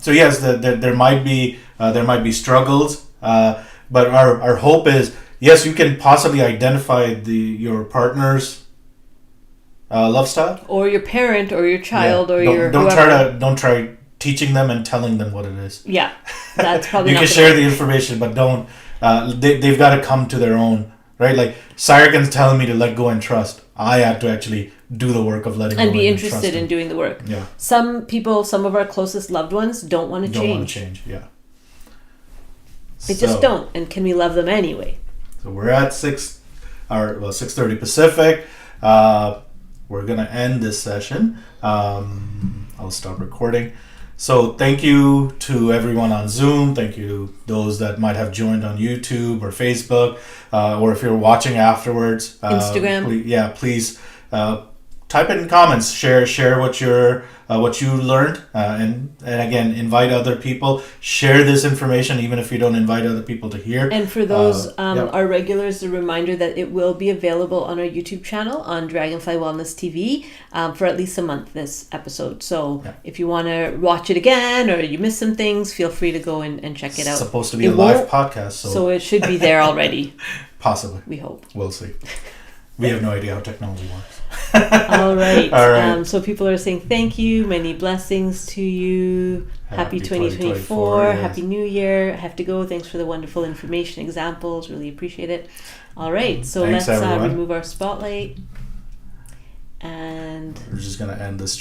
yes, there might be struggles, but our hope is, yes, you can possibly identify your partner's love style, or your parent, or your child, or don't try teaching them and telling them what it is. Yeah, that's probably you can share the information, but don't. They've got to come to their own, right? Saira can tell me to let go and trust. I have to actually do the work of letting go and be interested in doing the work. Yeah. Some people, some of our closest loved ones, don't want to change. Don't want to change. Yeah. They just don't. And can we love them anyway? So we're at 6:30 Pacific. We're gonna end this session. I'll stop recording. So thank you to everyone on Zoom. Thank you to those that might have joined on YouTube or Facebook, or if you're watching afterwards. Instagram. Please type it in comments. Share what you learned, and again, invite other people. Share this information, even if you don't invite other people to hear. And for those our regulars, a reminder that it will be available on our YouTube channel on Dragonfly Wellness TV for at least a month. This episode, so if you want to watch it again or you missed some things, feel free to go and check it out. It's supposed to be a live podcast, so it should be there already. Possibly. We hope. We'll see. We have no idea how technology works. All right. So people are saying thank you, many blessings to you. Happy 2024. Yes. Happy New Year. I have to go. Thanks for the wonderful information, examples. Really appreciate it. All right. So let's remove our spotlight. And we're just going to end this